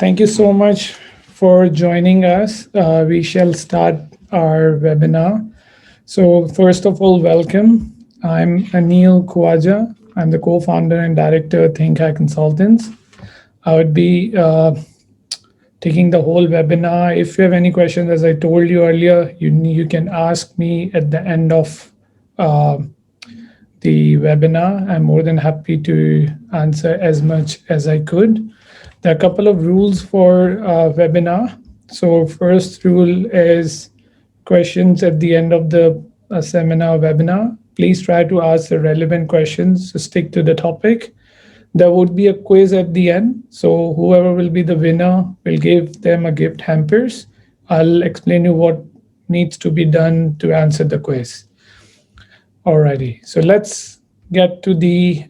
Thank you so much for joining us. We shall start our webinar. So first of all, welcome. I'm Anil Khwaja. I'm the co-founder and director of Think Hack Consultants. I would be taking the whole webinar. If you have any questions, as I told you earlier, you can ask me at the end of uh, the webinar. I'm more than happy to answer as much as I could. There are a couple of rules for webinar. So first rule is questions at the end of the seminar webinar. Please try to ask the relevant questions to stick to the topic. There would be a quiz at the end. So whoever will be the winner will give them a gift hampers. I'll explain you what needs to be done to answer the quiz. Alrighty, so let's get to the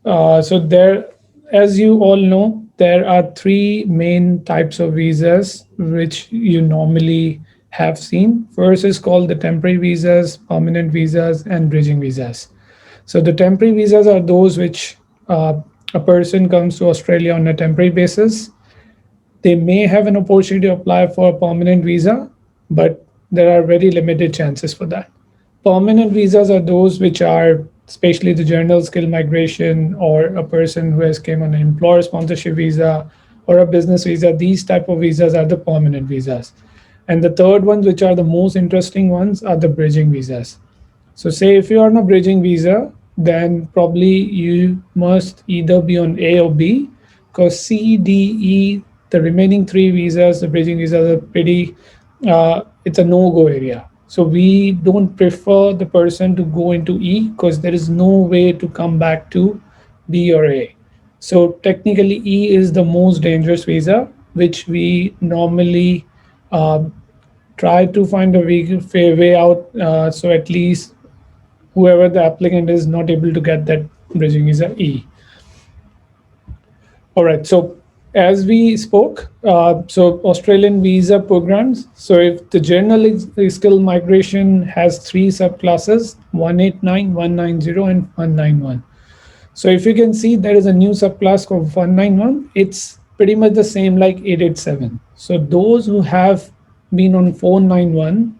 so there, as you all know, there are three main types of visas which you normally have seen. First is called the temporary visas, permanent visas, and bridging visas. So the temporary visas are those which a person comes to Australia on a temporary basis. They may have an opportunity to apply for a permanent visa, but there are very limited chances for that. Permanent visas are those which are especially the general skill migration, or a person who has came on an employer sponsorship visa or a business visa. These type of visas are the permanent visas. And the third ones, which are the most interesting ones, are the bridging visas. So say if you are on a bridging visa, then probably you must either be on A or B, because C, D, E, the remaining three visas, the bridging visas are pretty, it's a no-go area. So we don't prefer the person to go into E because there is no way to come back to B or A. So technically E is the most dangerous visa, which we normally try to find a way out. So at least whoever the applicant is not able to get that bridging visa E. All right, so as we spoke, so Australian visa programs. So if the general skill migration has three subclasses, 189, 190, and 191. So if you can see, there is a new subclass called 191. It's pretty much the same like 887. So those who have been on 491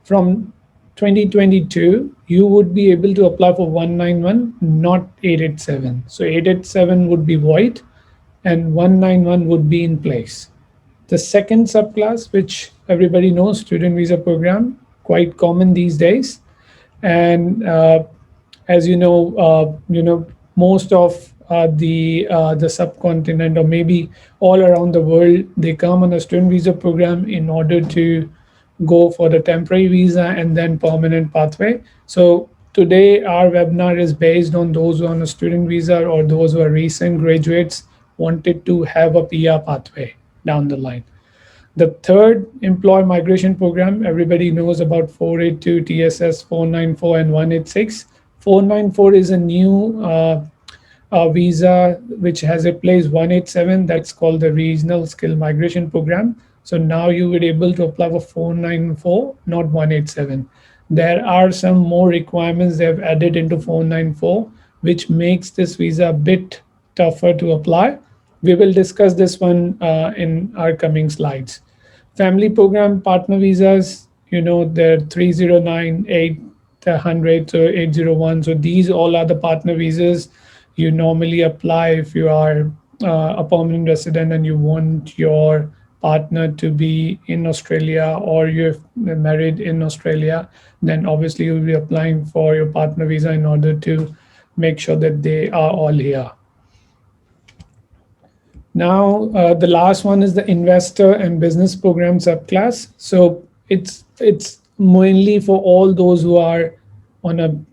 from 2022, you would be able to apply for 191, not 887. So 887 would be void and 191 would be in place. The second subclass, which everybody knows, student visa program, quite common these days. And as you know, most of the subcontinent, or maybe all around the world, they come on a student visa program in order to go for the temporary visa and then permanent pathway. So today our webinar is based on those who are on a student visa or those who are recent graduates wanted to have a PR pathway down the line. The third employee migration program, everybody knows about 482, TSS 494, and 186. 494 is a new visa which has replaced 187. That's called the Regional Skill Migration Program. So now you will be able to apply for 494, not 187. There are some more requirements they have added into 494, which makes this visa a bit tougher to apply. We will discuss this one in our coming slides. Family program partner visas, they're 309, 800, so 801. So these all are the partner visas you normally apply if you are a permanent resident and you want your partner to be in Australia, or you're married in Australia, then obviously you'll be applying for your partner visa in order to make sure that they are all here. Now, the last one is the investor and business program subclass. So it's mainly for all those who are on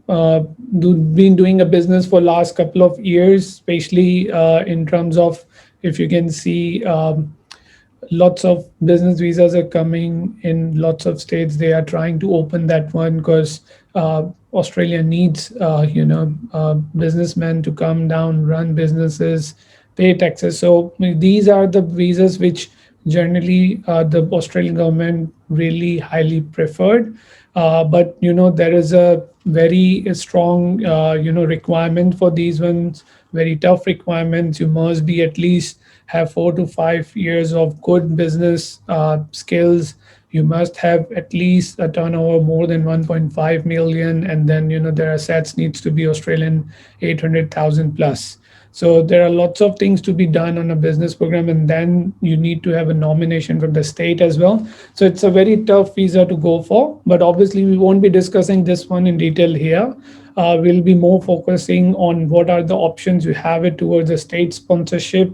been doing a business for last couple of years, especially in terms of, if you can see, lots of business visas are coming in lots of states. They are trying to open that one because Australia needs businessmen to come down, run businesses, pay taxes. So these are the visas which generally the Australian government really highly preferred. but there is a very strong requirement for these ones, very tough requirements. You must be at least have 4 to 5 years of good business skills. You must have at least a turnover more than 1.5 million, and then their assets needs to be Australian 800,000 plus. So there are lots of things to be done on a business program, and then you need to have a nomination from the state as well. So it's a very tough visa to go for, but obviously we won't be discussing this one in detail here. We'll be more focusing on what are the options you have it towards a state sponsorship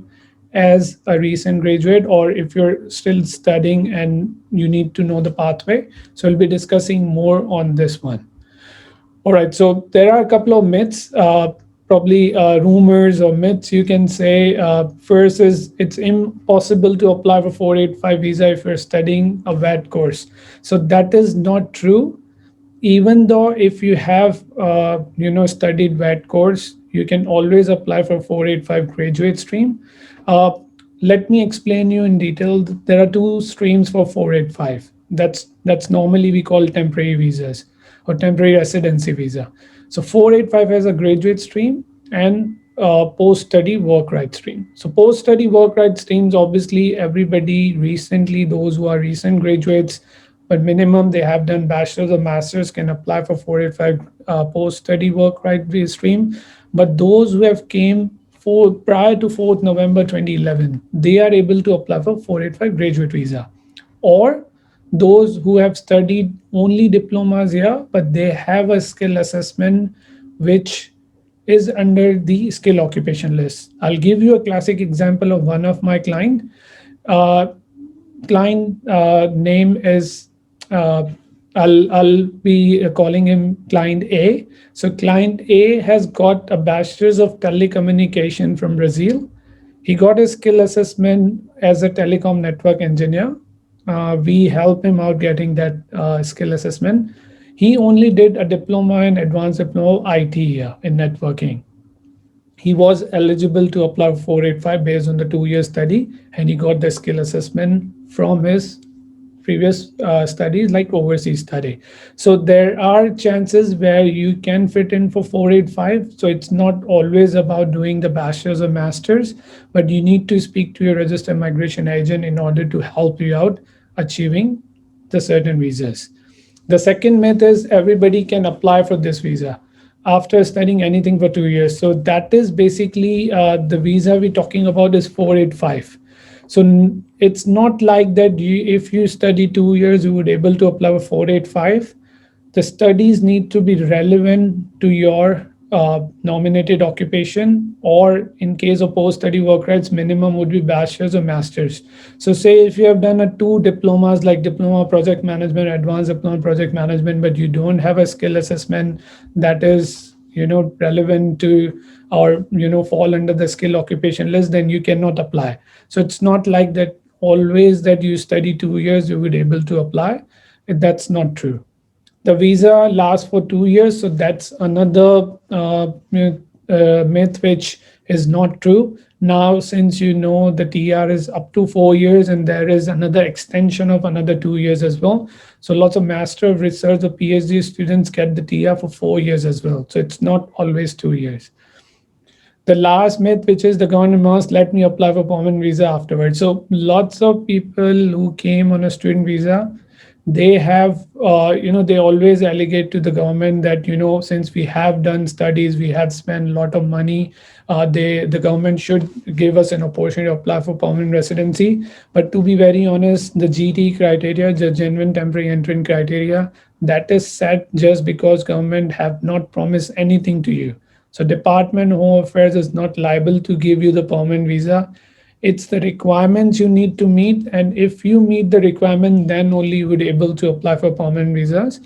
as a recent graduate, or if you're still studying and you need to know the pathway. So we'll be discussing more on this one. All right, so there are a couple of myths, probably rumors or myths you can say. First is it's impossible to apply for 485 visa if you're studying a VET course. So that is not true. Even though if you have studied VET course, you can always apply for 485 graduate stream. Uh, Let me explain you in detail. There are two streams for 485. That's normally we call temporary visas or temporary residency visa. So 485 has a graduate stream and post-study work right stream. So post-study work right streams, obviously everybody recently, those who are recent graduates, but minimum they have done bachelor's or master's can apply for 485 post-study work right stream. But those who have came for prior to 4th November 2011, they are able to apply for 485 graduate visa. Or those who have studied only diplomas here, but they have a skill assessment which is under the skill occupation list. I'll give you a classic example of one of my client. Uh, Client name is I'll be calling him client A. So client A has got a bachelor's of telecommunication from Brazil. He got a skill assessment as a telecom network engineer. We help him out getting that skill assessment. He only did a diploma and advanced diploma IT here in networking. He was eligible to apply for 485 based on the 2 year study, and he got the skill assessment from his previous studies like overseas study. So there are chances where you can fit in for 485. So it's not always about doing the bachelor's or master's, but you need to speak to your registered migration agent in order to help you out achieving the certain visas. The second myth is everybody can apply for this visa after studying anything for 2 years. So that is basically the visa we're talking about is 485. So it's not like that if you study 2 years, you would able to apply for 485. The studies need to be relevant to your nominated occupation, or in case of post-study work rights, minimum would be bachelor's or master's. So say if you have done a two diplomas like diploma project management, advanced diploma project management, but you don't have a skill assessment that is relevant to or fall under the skill occupation list, then you cannot apply. So it's not like that always that you study 2 years you would able to apply. That's not true. The visa lasts for 2 years, so that's another myth which is not true. Now since the TR is up to 4 years, and there is another extension of another 2 years as well, so lots of master of research or PhD students get the TR for 4 years as well, so it's not always 2 years. The last myth, which is the government must let me apply for permanent visa afterwards. So lots of people who came on a student visa, they have they always allegate to the government that since we have done studies, we have spent a lot of money, the government should give us an opportunity to apply for permanent residency. But to be very honest, the GT criteria, the genuine temporary entrant criteria, that is set just because government have not promised anything to you. So Department of Home Affairs is not liable to give you the permanent visa. It's the requirements you need to meet, and if you meet the requirement, then only you would be able to apply for permanent visas.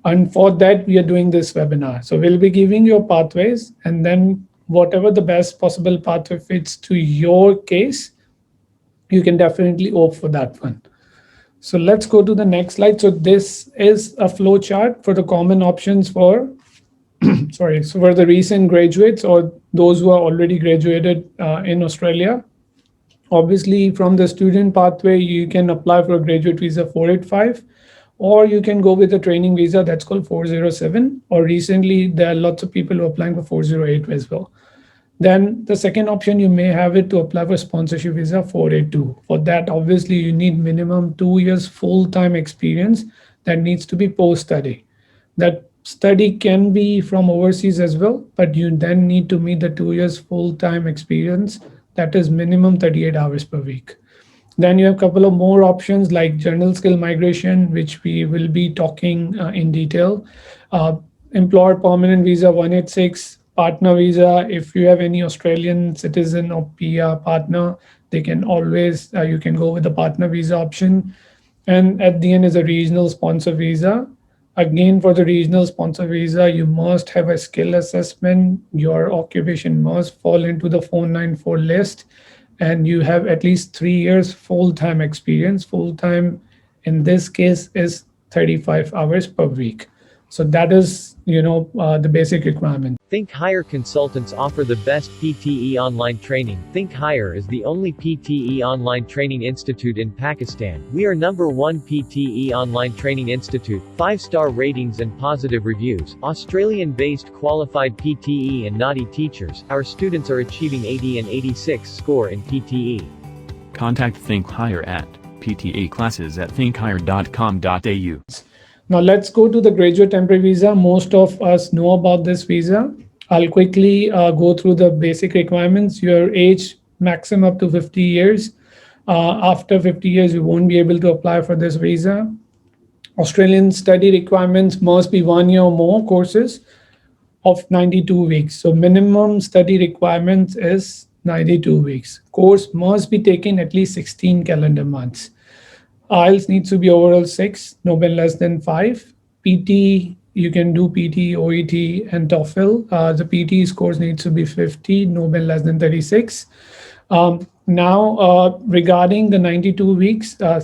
And for that, we are doing this webinar. So we'll be giving you pathways, and then whatever the best possible pathway fits to your case, you can definitely opt for that one. So let's go to the next slide. So this is a flow chart for the common options for so for the recent graduates or those who are already graduated in Australia. Obviously, from the student pathway, you can apply for a graduate visa 485. or you can go with a training visa that's called 407, or recently there are lots of people who are applying for 408 as well. Then the second option you may have it to apply for sponsorship visa 482. For that, obviously, you need minimum 2 years full-time experience that needs to be post-study. That study can be from overseas as well, but you then need to meet the 2 years full-time experience that is minimum 38 hours per week. Then you have a couple of more options like general skill migration, which we will be talking in detail. Uh, Employer permanent visa 186, partner visa. If you have any Australian citizen or PR partner, they can always, you can go with the partner visa option. And at the end is a regional sponsor visa. Again, for the regional sponsor visa, you must have a skill assessment. Your occupation must fall into the 494 list, and you have at least 3 years full-time experience. Full-time in this case is 35 hours per week. So that is, the basic requirement. Think Hire Consultants offer the best PTE online training. Think Hire is the only PTE online training institute in Pakistan. We are #1 PTE online training institute, 5-star ratings and positive reviews, Australian-based qualified PTE and NADI teachers. Our students are achieving 80 and 86 score in PTE. Contact Think Hire at pteclasses@thinkhire.com.au. Now let's go to the graduate temporary visa. Most of us know about this visa. I'll quickly go through the basic requirements. Your age maximum up to 50 years. After 50 years, you won't be able to apply for this visa. Australian study requirements must be 1 year or more courses of 92 weeks. So minimum study requirements is 92 weeks. Course must be taken at least 16 calendar months. IELTS needs to be overall 6, no less than 5. PT, you can do PT, OET, and TOEFL. The PT scores needs to be 50, no less than 36. Now, regarding the 92 weeks, a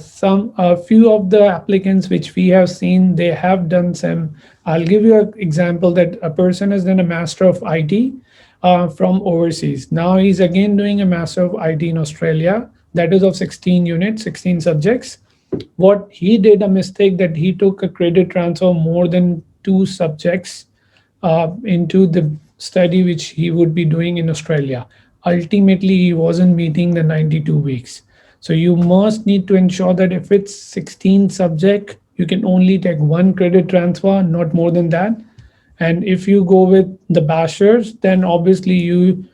few of the applicants which we have seen, they have done some. I'll give you an example that a person has done a Master of IT from overseas. Now he's again doing a Master of IT in Australia. That is of 16 units, 16 subjects. What he did a mistake that he took a credit transfer more than 2 subjects into the study which he would be doing in Australia. Ultimately, he wasn't meeting the 92 weeks. So you must need to ensure that if it's 16 subject, you can only take 1 credit transfer, not more than that. And if you go with the bachelor's, then obviously you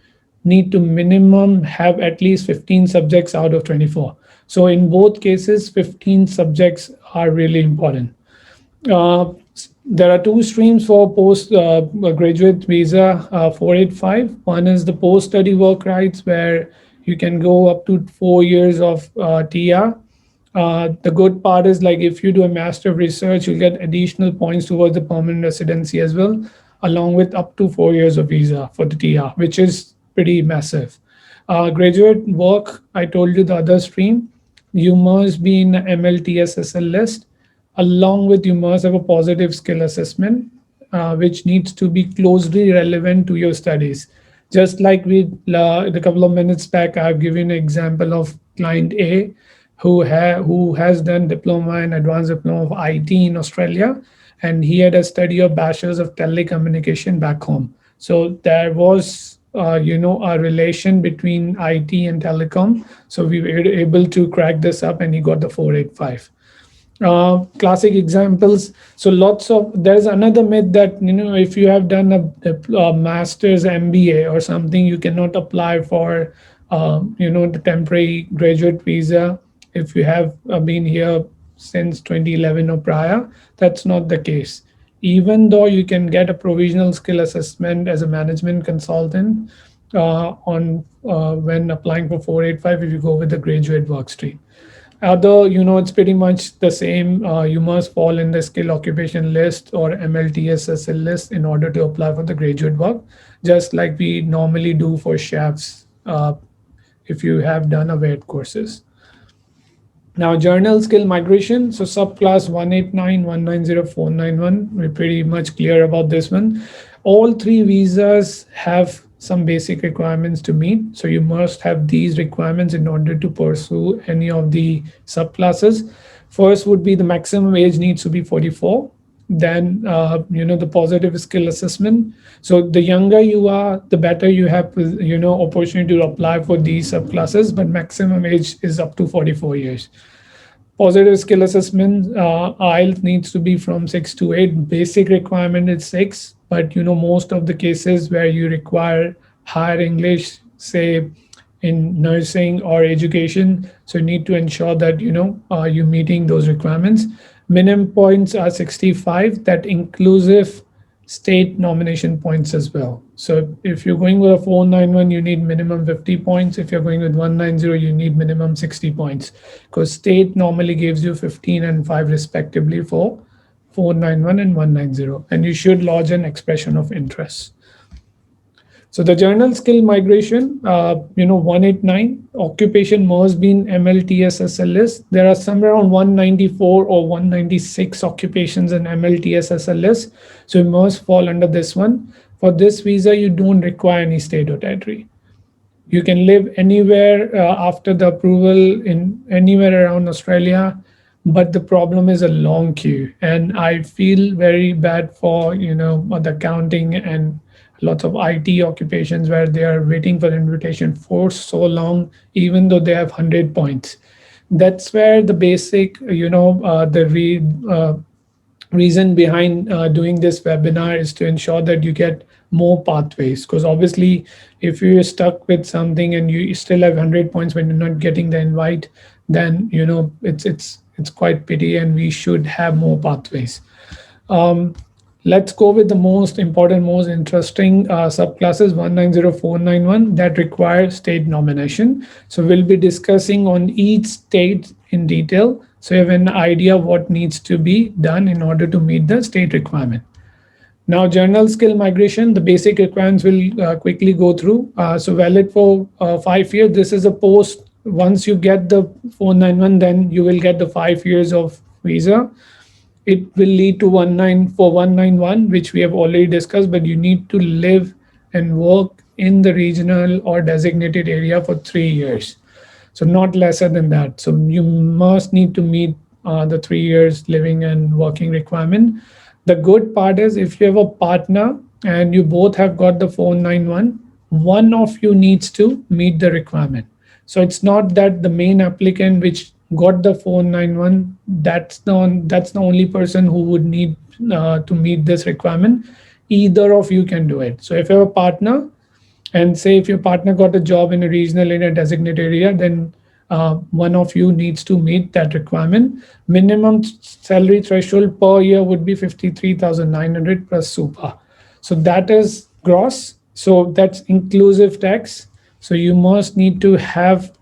need to minimum have at least 15 subjects out of 24. So in both cases, 15 subjects are really important. There are 2 streams for post-graduate visa 485. One is the post-study work rights, where you can go up to 4 years of TR. The good part is, like, if you do a Master of Research, you'll get additional points towards the permanent residency as well, along with up to 4 years of visa for the TR, which is pretty massive. Graduate work, I told you the other stream. You must be in the MLTSSL list, along with you must have a positive skill assessment, which needs to be closely relevant to your studies. Just like we a couple of minutes back, I've given an example of client A, who has done diploma and advanced diploma of IT in Australia, and he had a study of bachelor's of telecommunication back home. So there was a relation between IT and telecom. So we were able to crack this up, and he got the 485. Classic examples. So there's another myth that, if you have done a master's MBA or something, you cannot apply for, the temporary graduate visa if you have been here since 2011 or prior. That's not the case. Even though you can get a provisional skill assessment as a management consultant when applying for 485 if you go with the graduate work stream. Although, it's pretty much the same. You must fall in the skill occupation list or MLTSSL list in order to apply for the graduate work, just like we normally do for chefs if you have done a VET courses. Now, journal skill migration. So subclass 189, 190, 491, we're pretty much clear about this one. All 3 visas have some basic requirements to meet. So you must have these requirements in order to pursue any of the subclasses. First would be the maximum age needs to be 44. Then, the positive skill assessment. So the younger you are, the better you have, opportunity to apply for these subclasses. But maximum age is up to 44 years. Positive skill assessment, IELTS needs to be from 6 to 8. Basic requirement is 6, but most of the cases where you require higher English, say in nursing or education, so you need to ensure that you're meeting those requirements. Minimum points are 65. That inclusive state nomination points as well. So if you're going with a 491, you need minimum 50 points. If you're going with 190, you need minimum 60 points, because state normally gives you 15 and 5 respectively for 491 and 190. And you should lodge an expression of interest. So the journal skill migration, 189, occupation must be in MLTSSL list. There are somewhere around 194 or 196 occupations in MLTSSL list. So you must fall under this one. For this visa, you don't require any state or territory. You can live anywhere after the approval in anywhere around Australia, but the problem is a long queue. And I feel very bad for, the accounting and lots of IT occupations where they are waiting for invitation for so long, even though they have 100 points. That's where the basic, reason behind doing this webinar is to ensure that you get more pathways, because obviously if you're stuck with something and you still have 100 points when you're not getting the invite, then it's quite pity, and we should have more pathways. Let's go with the most important, most interesting subclasses, 190-491, that require state nomination. So we'll be discussing on each state in detail, so you have an idea what needs to be done in order to meet the state requirement. Now, general skill migration, the basic requirements will quickly go through. So valid for 5 years. This is a post. Once you get the 491, then you will get the 5 years of visa. It will lead to 191, which we have already discussed, but you need to live and work in the regional or designated area for 3 years. So not lesser than that. So you must need to meet the 3 years living and working requirement. The good part is if you have a partner and you both have got the 491, one of you needs to meet the requirement. So it's not that the main applicant which got the 491, that's the only person who would need to meet this requirement. Either of you can do it. So if you have a partner, and say if your partner got a job in a regional in a designated area, then one of you needs to meet that requirement. Minimum salary threshold per year would be 53,900 plus super. So that is gross. So that's inclusive tax. So you must need to have,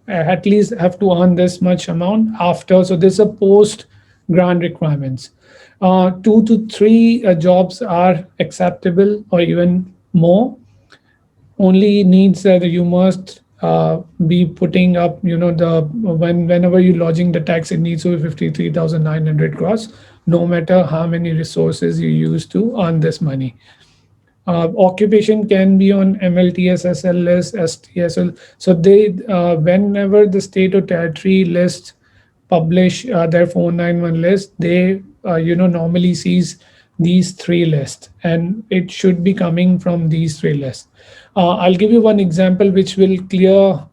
at least have to earn this much amount after. So this is a post grant requirements. 2 to 3 jobs are acceptable, or even more. Only needs that you must be putting up, whenever you're lodging the tax, it needs to be 53,900 gross, no matter how many resources you use to earn this money. Occupation can be on MLTSSL list, STSL. So they, whenever the state or territory list publish their 491 list, they, normally sees these 3 lists, and it should be coming from these 3 lists. I'll give you one example which will clear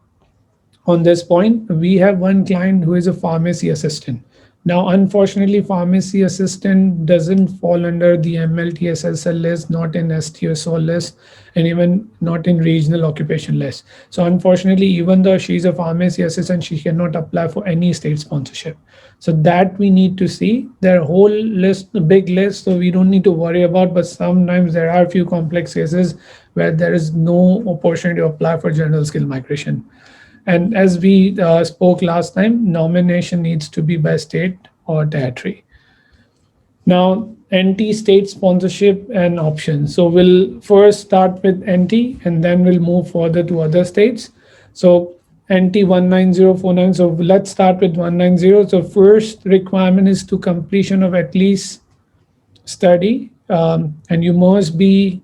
on this point. We have one client who is a pharmacy assistant. Now, unfortunately, pharmacy assistant doesn't fall under the MLTSSL list, not in STSO list, and even not in regional occupation list. So unfortunately, even though she's a pharmacy assistant, she cannot apply for any state sponsorship. So that we need to see. Their whole list, a big list, so we don't need to worry about, but sometimes there are a few complex cases where there is no opportunity to apply for general skill migration. And as we spoke last time, nomination needs to be by state or territory. Now, NT state sponsorship and options. So we'll first start with NT and then we'll move further to other states. So NT 19049. So let's start with 190. So first requirement is to completion of at least study, and you must be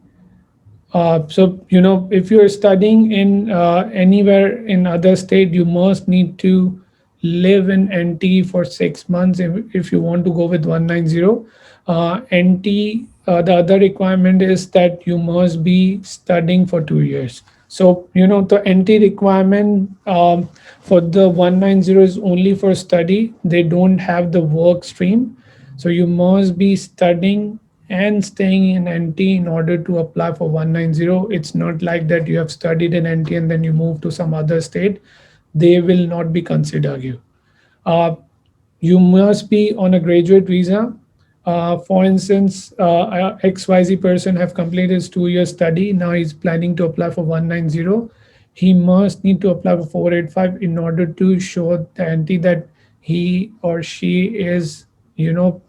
if you're studying in anywhere in other state, you must need to live in NT for 6 months if you want to go with 190. NT, the other requirement is that you must be studying for 2 years. So, the NT requirement for the 190 is only for study. They don't have the work stream. So you must be studying and staying in NT in order to apply for 190. It's not like that you have studied in NT and then you move to some other state. They will not be consider you. Uh, you must be on a graduate visa. For instance, XYZ person have completed his 2 year study. Now he's planning to apply for 190. He must need to apply for 485 in order to show the entity that he or she is, you know,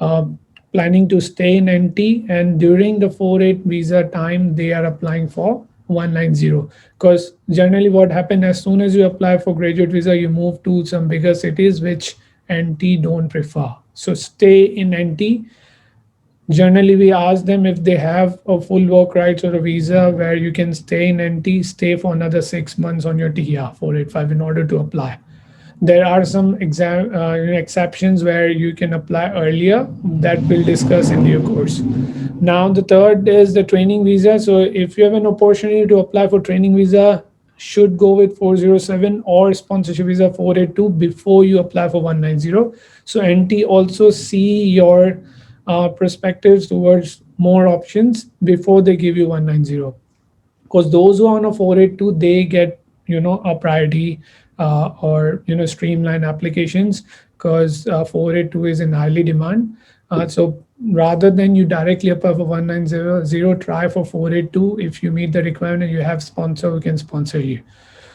uh, planning to stay in NT, and during the 4.8 visa time they are applying for 190. Because generally what happened, as soon as you apply for graduate visa you move to some bigger cities which NT don't prefer. So stay in NT. Generally we ask them if they have a full work rights or a visa where you can stay in NT, stay for another 6 months on your TR 485 in order to apply. There are some exceptions where you can apply earlier that we'll discuss in your course. Now the third is the training visa. So if you have an opportunity to apply for training visa, should go with 407 or sponsorship visa 482 before you apply for 190. So NT also see your perspectives towards more options before they give you 190, because those who are on a 482 they get a priority, or streamline applications, because 482 is in highly demand. So rather than you directly apply for 190, try for 482. If you meet the requirement, you have sponsor who can sponsor you.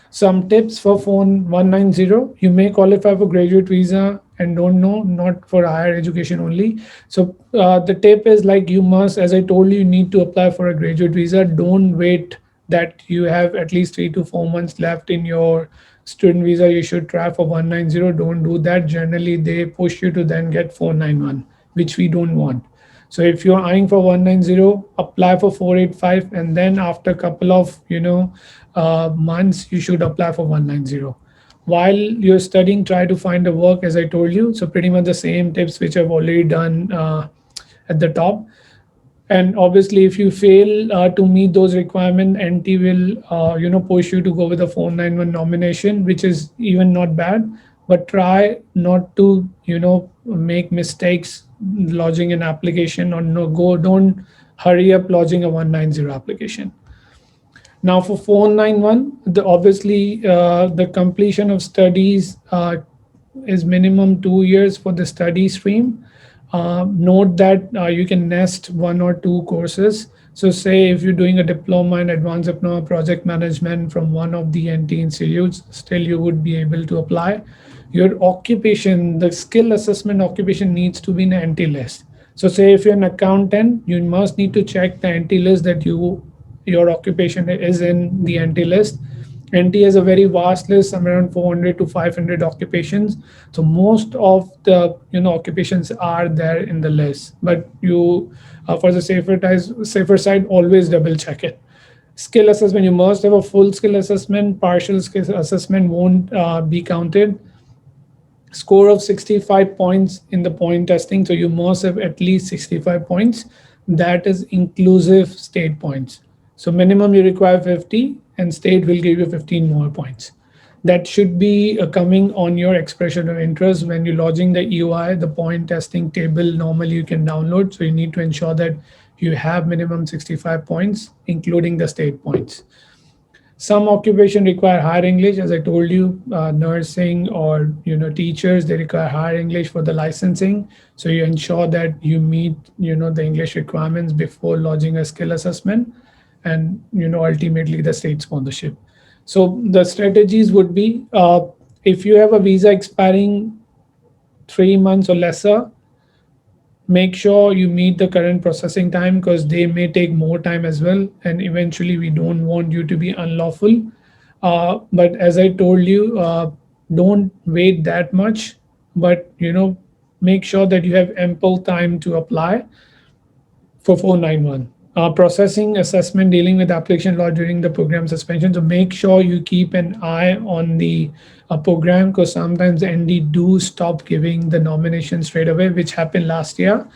Some tips for phone 190: you may qualify for graduate visa and don't know, not for higher education only. So the tip is, like, you must, as I told you, you need to apply for a graduate visa. Don't wait that you have at least 3 to 4 months left in your student visa. You should try for 190. Don't do that. Generally they push you to then get 491, which we don't want. So if you're eyeing for 190, apply for 485, and then after a couple of months, you should apply for 190. While you're studying, try to find a work, as I told you. So pretty much the same tips which I've already done at the top. And obviously if you fail to meet those requirements, NT will push you to go with a 491 nomination, which is even not bad. But try not to make mistakes lodging an application, or don't hurry up lodging a 190 application. Now for 491, obviously the completion of studies is minimum 2 years for the study stream. Note that you can nest one or two courses. So say if you're doing a diploma in advanced diploma project management from one of the NT institutes, still you would be able to apply. Your occupation, the skill assessment occupation, needs to be in an NT list. So say if you're an accountant, you must need to check the NT list that your occupation is in the NT list. NT has a very vast list, somewhere around 400 to 500 occupations. So most of the occupations are there in the list. But you, for the safer side, always double check it. Skill assessment: you must have a full skill assessment. Partial skill assessment won't be counted. Score of 65 points in the point testing. So you must have at least 65 points. That is inclusive state points. So minimum you require 50, and state will give you 15 more points. That should be coming on your expression of interest when you're lodging the EOI. The point testing table normally you can download. So you need to ensure that you have minimum 65 points, including the state points. Some occupation require higher English, as I told you. Nursing or teachers, they require higher English for the licensing. So you ensure that you meet the English requirements before lodging a skill assessment, and ultimately the state sponsorship. So the strategies would be, if you have a visa expiring 3 months or lesser, make sure you meet the current processing time, because they may take more time as well, and eventually we don't want you to be unlawful. But as I told you, don't wait that much, but make sure that you have ample time to apply for 491. Processing, assessment, dealing with application law during the program suspension. So make sure you keep an eye on the program, because sometimes the ND do stop giving the nomination straight away, which happened last year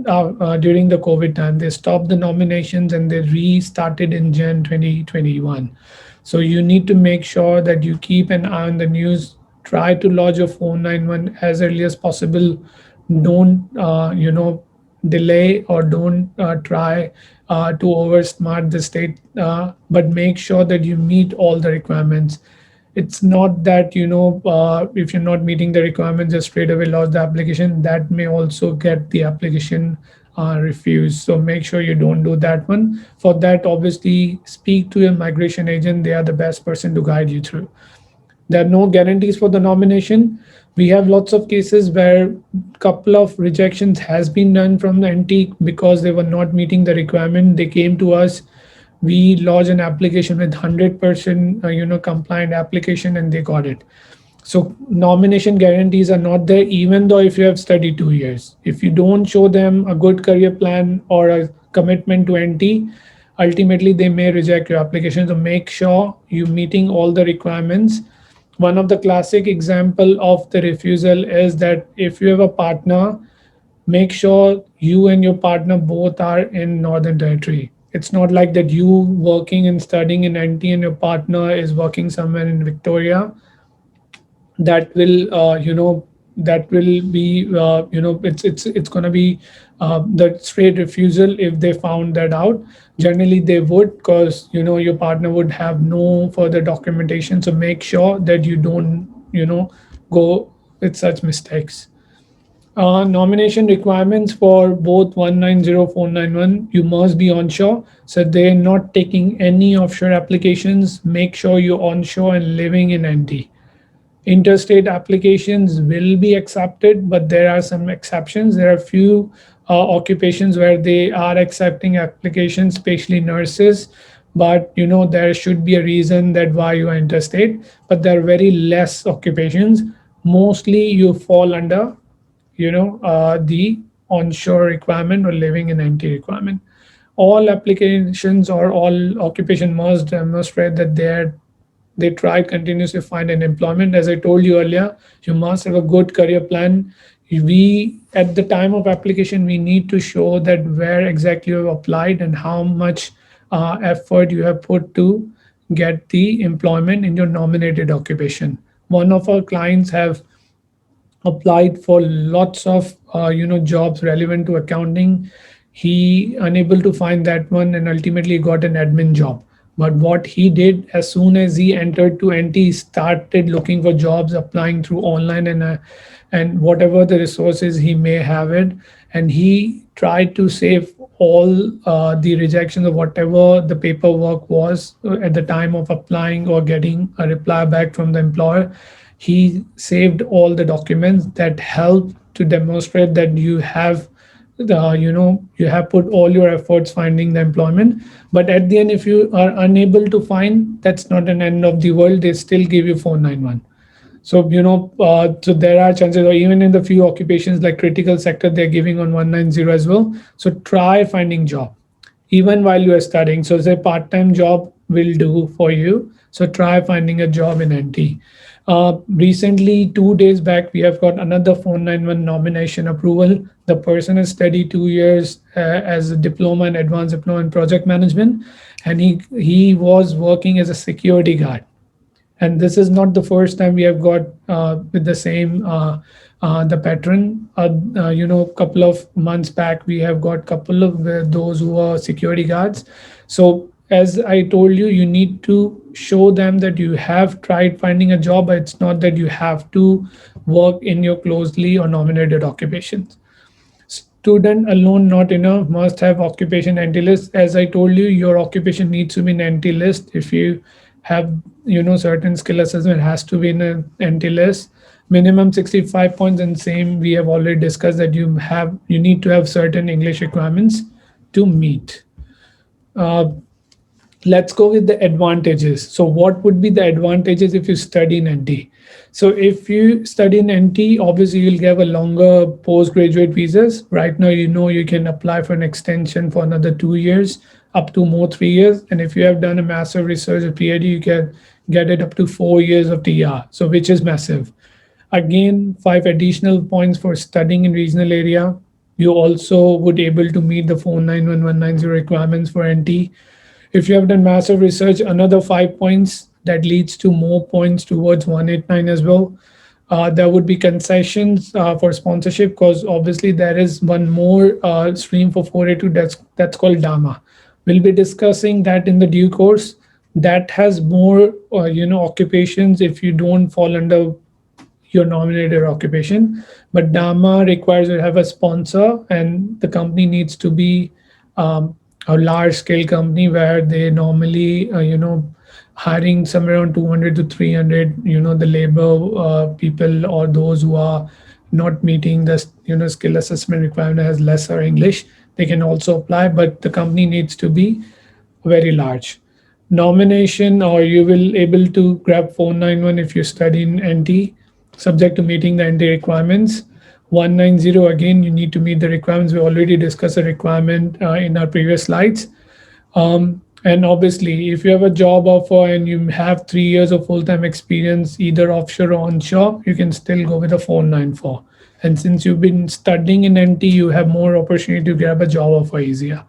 during the COVID time. They stopped the nominations and they restarted in Jan 2021. So you need to make sure that you keep an eye on the news. Try to lodge your 491 as early as possible. Don't delay, or don't try to oversmart the state, but make sure that you meet all the requirements. It's not that, if you're not meeting the requirements, just straight away lodge the application. That may also get the application refused. So make sure you don't do that one. For that, obviously speak to your migration agent. They are the best person to guide you through. There are no guarantees for the nomination. We have lots of cases where couple of rejections has been done from the NT because they were not meeting the requirement. They came to us. We lodged an application with 100% compliant application, and they got it. So nomination guarantees are not there, even though if you have studied 2 years. If you don't show them a good career plan or a commitment to NT, ultimately they may reject your application. So make sure you meeting all the requirements. One of the classic example of the refusal is that if you have a partner, make sure you and your partner both are in Northern Territory. It's not like that you working and studying in NT and your partner is working somewhere in Victoria. That will that will be it's going to be the straight refusal if they found that out. Generally they would, because your partner would have no further documentation. So make sure that you don't go with such mistakes. Nomination requirements for both 190491, you must be onshore. So they're not taking any offshore applications. Make sure you're onshore and living in NT. Interstate applications will be accepted, but there are some exceptions. There are few occupations where they are accepting applications, especially nurses. But there should be a reason that why you are interstate. But there are very less occupations. Mostly you fall under the onshore requirement or living in NT requirement. All applications or all occupation must demonstrate that they try continuously find an employment. As I told you earlier, you must have a good career plan. We, at the time of application, we need to show that where exactly you have applied and how much effort you have put to get the employment in your nominated occupation. One of our clients have applied for lots of jobs relevant to accounting. He unable to find that one and ultimately got an admin job. But what he did, as soon as he entered to NT, he started looking for jobs, applying through online and whatever the resources he may have it. And he tried to save all the rejections of whatever the paperwork was at the time of applying or getting a reply back from the employer. He saved all the documents that help to demonstrate that you have you have put all your efforts finding the employment. But at the end, if you are unable to find, that's not an end of the world. They still give you 491. So so there are chances, or even in the few occupations like critical sector, they're giving on 190 as well. So try finding job even while you are studying. So say part-time job will do for you. So try finding a job in NT. Recently, 2 days back, we have got another 491 nomination approval. The person has studied 2 years as a diploma and advanced diploma in project management, and he was working as a security guard. And this is not the first time we have got with the same the pattern. Couple of months back, we have got couple of those who are security guards. So as I told you, you need to show them that you have tried finding a job, but it's not that you have to work in your closely or nominated occupations. Student alone not enough, must have occupation NT list. As I told you, your occupation needs to be in NT list. If you have certain skill assessment has to be in an NT list. Minimum 65 points, and same we have already discussed that you need to have certain English requirements to meet. Let's go with the advantages. So what would be the advantages if you study in NT? So if you study in NT, obviously you'll get a longer postgraduate visas. Right now, you can apply for an extension for another 2 years, up to more 3 years. And if you have done a master research or PhD, you can get it up to 4 years of TR. So which is massive. Again, 5 additional points for studying in regional area. You also would able to meet the 491,190 requirements for NT. If you have done massive research, another 5 points that leads to more points towards 189 as well. There would be concessions for sponsorship because obviously there is one more stream for 482 that's called DAMA. We'll be discussing that in the due course. That has more occupations if you don't fall under your nominated occupation. But DAMA requires you to have a sponsor, and the company needs to be a large scale company where they normally, hiring somewhere around 200 to 300, the labor people or those who are not meeting the skill assessment requirement has lesser English. They can also apply, but the company needs to be very large. Nomination, or you will able to grab 491 if you study in NT, subject to meeting the NT requirements. 190, again, you need to meet the requirements. We already discussed the requirement in our previous slides. And obviously, if you have a job offer and you have 3 years of full-time experience, either offshore or onshore, you can still go with a 494. And since you've been studying in NT, you have more opportunity to grab a job offer easier.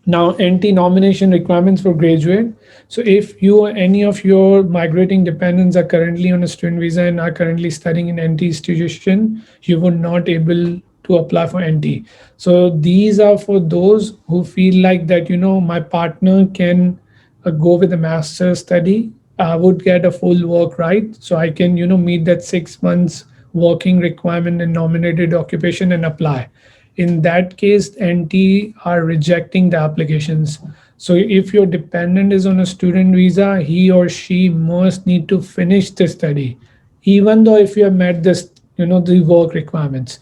Now, NT nomination requirements for graduate. So if you or any of your migrating dependents are currently on a student visa and are currently studying in NT institution, you would not able to apply for NT. So these are for those who feel like that, my partner can go with a master's study. I would get a full work right. So I can, meet that 6 months working requirement in nominated occupation and apply. In that case, NT are rejecting the applications. So if your dependent is on a student visa, he or she must need to finish the study, even though if you have met this, the work requirements.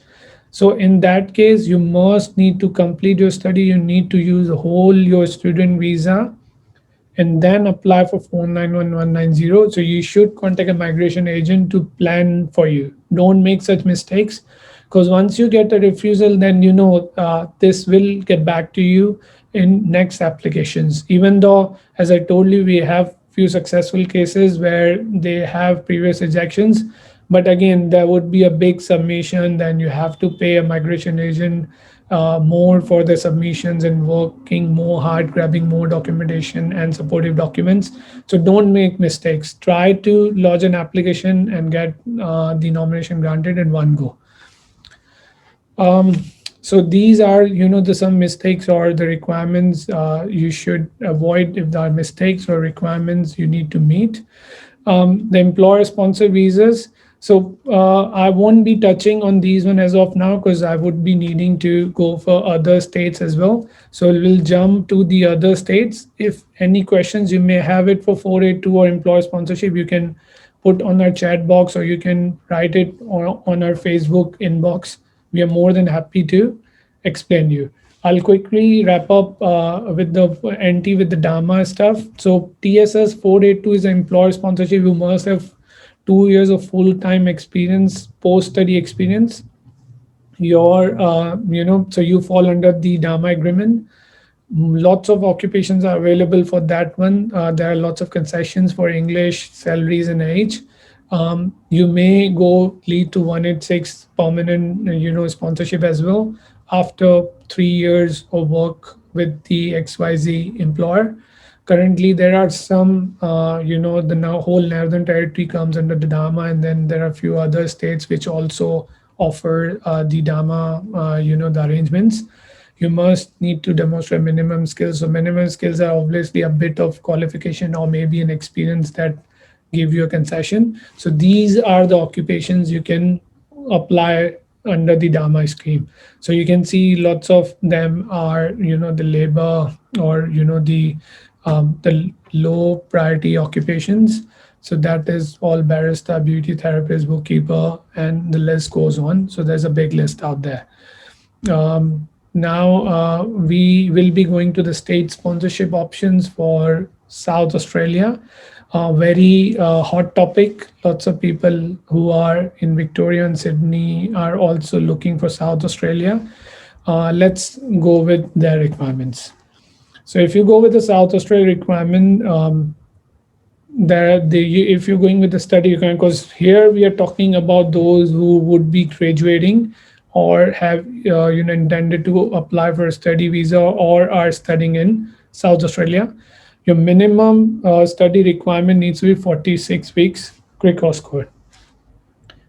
So in that case, you must need to complete your study. You need to use whole your student visa and then apply for 491,190. So you should contact a migration agent to plan for you. Don't make such mistakes, because once you get a refusal, then this will get back to you in next applications. Even though, as I told you, we have few successful cases where they have previous rejections, but again, there would be a big submission. Then you have to pay a migration agent more for the submissions and working more hard, grabbing more documentation and supportive documents. So don't make mistakes. Try to lodge an application and get the nomination granted in one go. So these are, the some mistakes or the requirements you should avoid if there are mistakes or requirements you need to meet. The employer sponsored visas. So I won't be touching on these one as of now because I would be needing to go for other states as well. So we'll jump to the other states. If any questions you may have it for 482 or employer sponsorship, you can put on our chat box or you can write it on our Facebook inbox. We are more than happy to explain you. I'll quickly wrap up with the NT with the DAMA stuff. So TSS 482 is an employer sponsorship. You must have 2 years of full-time experience, post-study experience. So you fall under the DAMA agreement. Lots of occupations are available for that one. There are lots of concessions for English, salaries, and age. You may go lead to 186 permanent, sponsorship as well after 3 years of work with the XYZ employer. Currently, there are some, the now whole Northern Territory comes under the DAMA, and then there are a few other states which also offer the DAMA, the arrangements. You must need to demonstrate minimum skills. So minimum skills are obviously a bit of qualification or maybe an experience that give you a concession. So these are the occupations you can apply under the DAMA scheme. So you can see lots of them are, the labor or, the low priority occupations. So that is all barrister, beauty therapist, bookkeeper, and the list goes on. So there's a big list out there. Now we will be going to the state sponsorship options for South Australia. Very hot topic. Lots of people who are in Victoria and Sydney are also looking for South Australia. Let's go with their requirements. So if you go with the South Australia requirement, if you're going with the study requirement, because here we are talking about those who would be graduating or have intended to apply for a study visa or are studying in South Australia. Your minimum study requirement needs to be 46 weeks. Quick or score.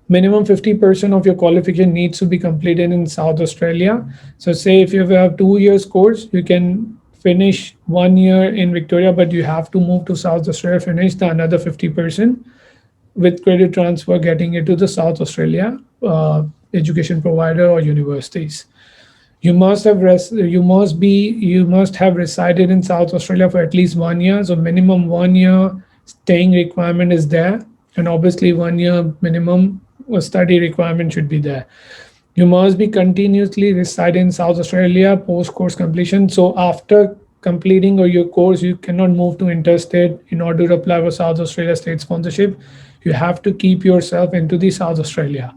Minimum 50% of your qualification needs to be completed in South Australia. So say if you have 2 years course, you can finish 1 year in Victoria, but you have to move to South Australia, finish the another 50% with credit transfer, getting it to the South Australia education provider or universities. You must have resided in South Australia for at least 1 year. So minimum 1 year staying requirement is there, and obviously 1 year minimum study requirement should be there. You must be continuously reside in South Australia post course completion. So after completing or your course, you cannot move to interstate in order to apply for South Australia state sponsorship. You have to keep yourself into the South Australia.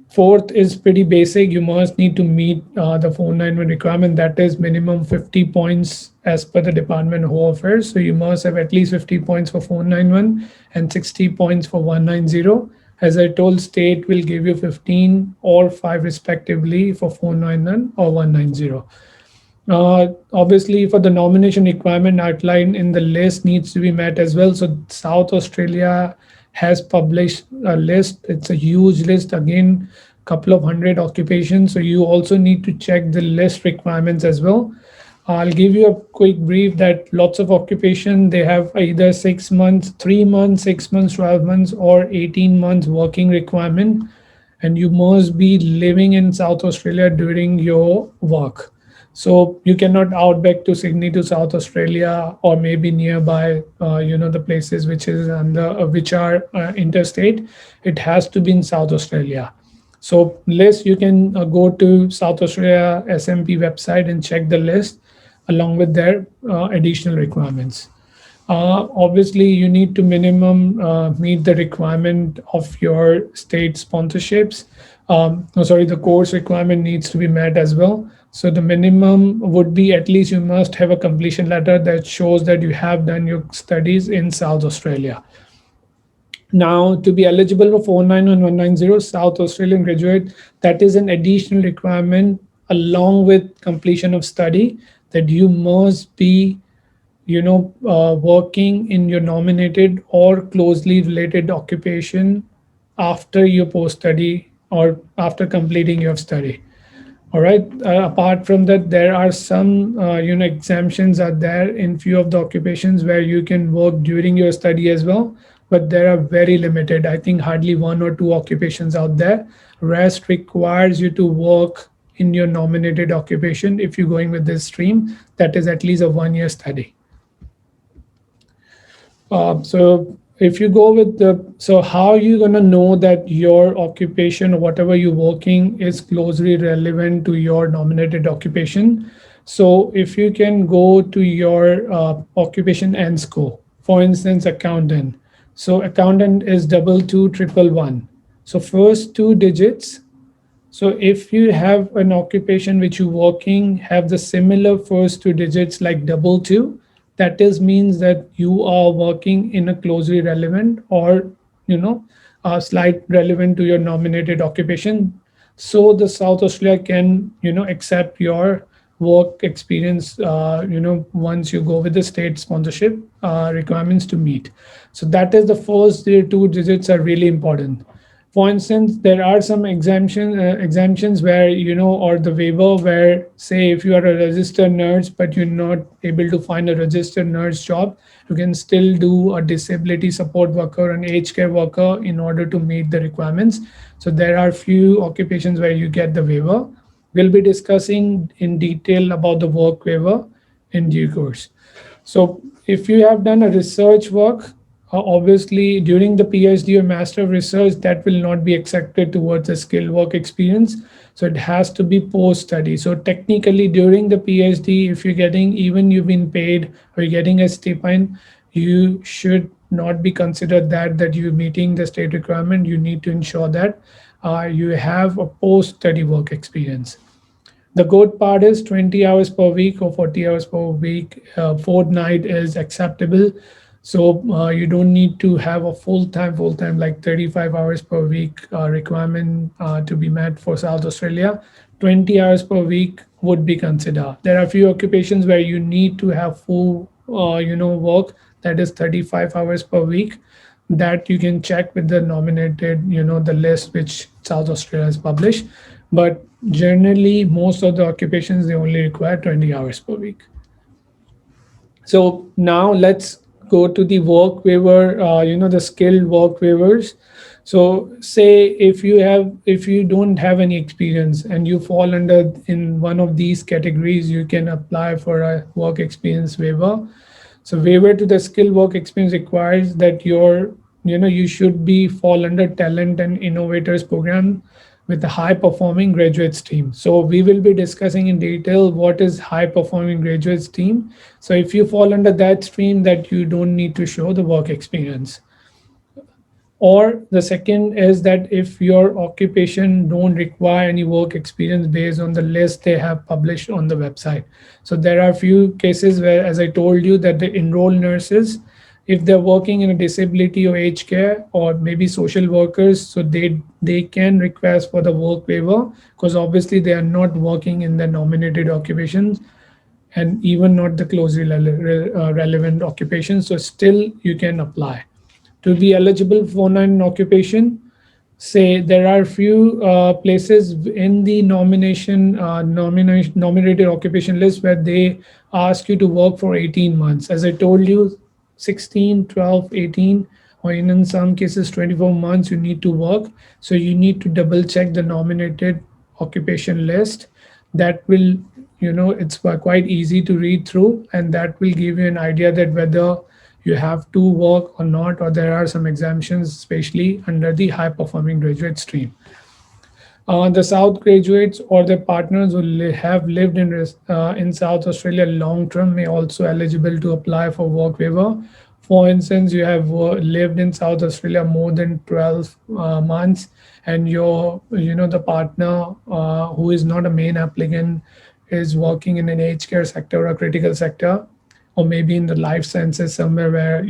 Fourth is pretty basic. You must need to meet the 491 requirement, that is minimum 50 points as per the Department of Home Affairs. So you must have at least 50 points for 491 and 60 points for 190. As I told, state will give you 15 or 5 respectively for 491 or 190. Obviously, for the nomination requirement outlined in the list needs to be met as well. So South Australia has published a list. It's a huge list, again, couple of hundred occupations. So you also need to check the list requirements as well. I'll give you a quick brief that lots of occupation, they have either 6 months, 3 months, 6 months, 12 months, or 18 months working requirement. And you must be living in South Australia during your work. So you cannot outback to Sydney to South Australia or maybe nearby, the places which is under which are interstate. It has to be in South Australia. So list, you can go to South Australia SMP website and check the list along with their additional requirements. Obviously, you need to minimum meet the requirement of your state sponsorships. The course requirement needs to be met as well. So the minimum would be at least you must have a completion letter that shows that you have done your studies in South Australia. Now, to be eligible for 491 190 South Australian graduate, that is an additional requirement along with completion of study, that you must be working in your nominated or closely related occupation after your post study or after completing your study. All right. Apart from that, there are some exemptions are there in few of the occupations where you can work during your study as well, but there are very limited. I think hardly 1 or 2 occupations out there. Rest requires you to work in your nominated occupation. If you're going with this stream, that is at least a 1 year study. So if you go with so how are you going to know that your occupation or whatever you're working is closely relevant to your nominated occupation? So if you can go to your occupation and score, for instance, accountant. So accountant is 22111. So first 2 digits. So if you have an occupation which you working have the similar first 2 digits like 22, that is means that you are working in a closely relevant or slight relevant to your nominated occupation. So the South Australia can accept your work experience once you go with the state sponsorship requirements to meet. So that is the first 2 digits are really important. For instance, there are some exemptions where or the waiver where, say, if you are a registered nurse but you're not able to find a registered nurse job, you can still do a disability support worker and aged care worker in order to meet the requirements. So there are few occupations where you get the waiver. We'll be discussing in detail about the work waiver in due course. So if you have done a research work, Obviously, during the PhD or Master of Research, that will not be accepted towards a skilled work experience. So it has to be post study. So technically, during the PhD, if you're getting, even you've been paid or you're getting a stipend, you should not be considered that you're meeting the state requirement. You need to ensure that you have a post study work experience. The good part is 20 hours per week or 40 hours per week, fortnight is acceptable. So you don't need to have a full time, like 35 hours per week requirement to be met for South Australia. 20 hours per week would be considered. There are a few occupations where you need to have full, work, that is 35 hours per week, that you can check with the nominated, the list which South Australia has published. But generally, most of the occupations, they only require 20 hours per week. So now let's go to the work waiver, the skilled work waivers. So say if you don't have any experience and you fall under in one of these categories, you can apply for a work experience waiver. So waiver to the skill work experience requires that you should be fall under talent and innovators program with a high performing graduates team. So we will be discussing in detail what is high performing graduates team. So if you fall under that stream, that you don't need to show the work experience. Or the second is that if your occupation don't require any work experience based on the list they have published on the website. So there are a few cases where, as I told you, that the enrolled nurses, if they're working in a disability or aged care or maybe social workers, so they can request for the work waiver, because obviously they are not working in the nominated occupations and even not the closely relevant occupations. So still you can apply to be eligible for an occupation. Say there are few places in the nominated occupation list where they ask you to work for 18 months. As I told you, 16, 12, 18, or in some cases 24 months you need to work. So you need to double check the nominated occupation list. That will, it's quite easy to read through, and that will give you an idea that whether you have to work or not, or there are some exemptions, especially under the high performing graduate stream. The South graduates or their partners who have lived in South Australia long term may also eligible to apply for work waiver. For instance, you have lived in South Australia more than 12 months, and the partner who is not a main applicant is working in an aged care sector or a critical sector, or maybe in the life sciences somewhere where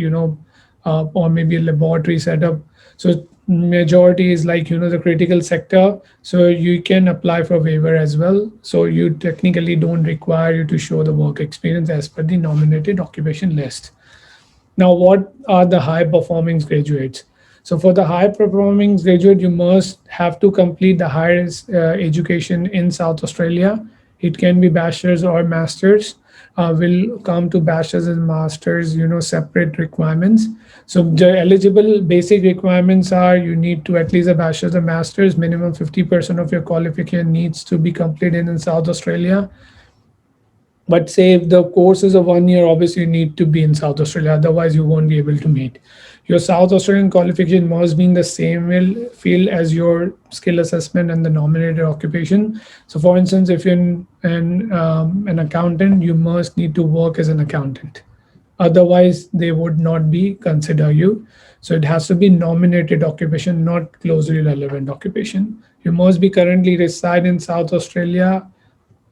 or maybe a laboratory setup. So majority is like the critical sector, so you can apply for waiver as well. So you technically don't require you to show the work experience as per the nominated occupation list. Now, what are the high performing graduates? So for the high performing graduate, you must have to complete the highest education in South Australia. It can be bachelor's or master's. Will come to bachelor's and master's, separate requirements. So the eligible basic requirements are you need to at least a bachelor's or master's. Minimum 50% of your qualification needs to be completed in South Australia. But say if the course is a 1 year, obviously you need to be in South Australia, otherwise you won't be able to meet. Your South Australian qualification must be in the same field as your skill assessment and the nominated occupation. So for instance, if you're an accountant, you must need to work as an accountant. Otherwise, they would not be consider you. So it has to be nominated occupation, not closely relevant occupation. You must be currently reside in South Australia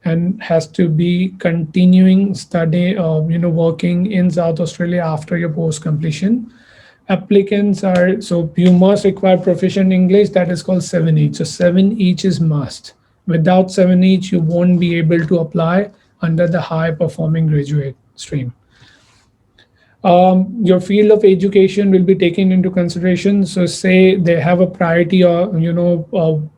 and has to be continuing study or working in South Australia after your post completion. Applicants are, so you must require proficient English, that is called 7 each. So 7 each is must. Without 7 each, you won't be able to apply under the high performing graduate stream. Your field of education will be taken into consideration. So say they have a priority or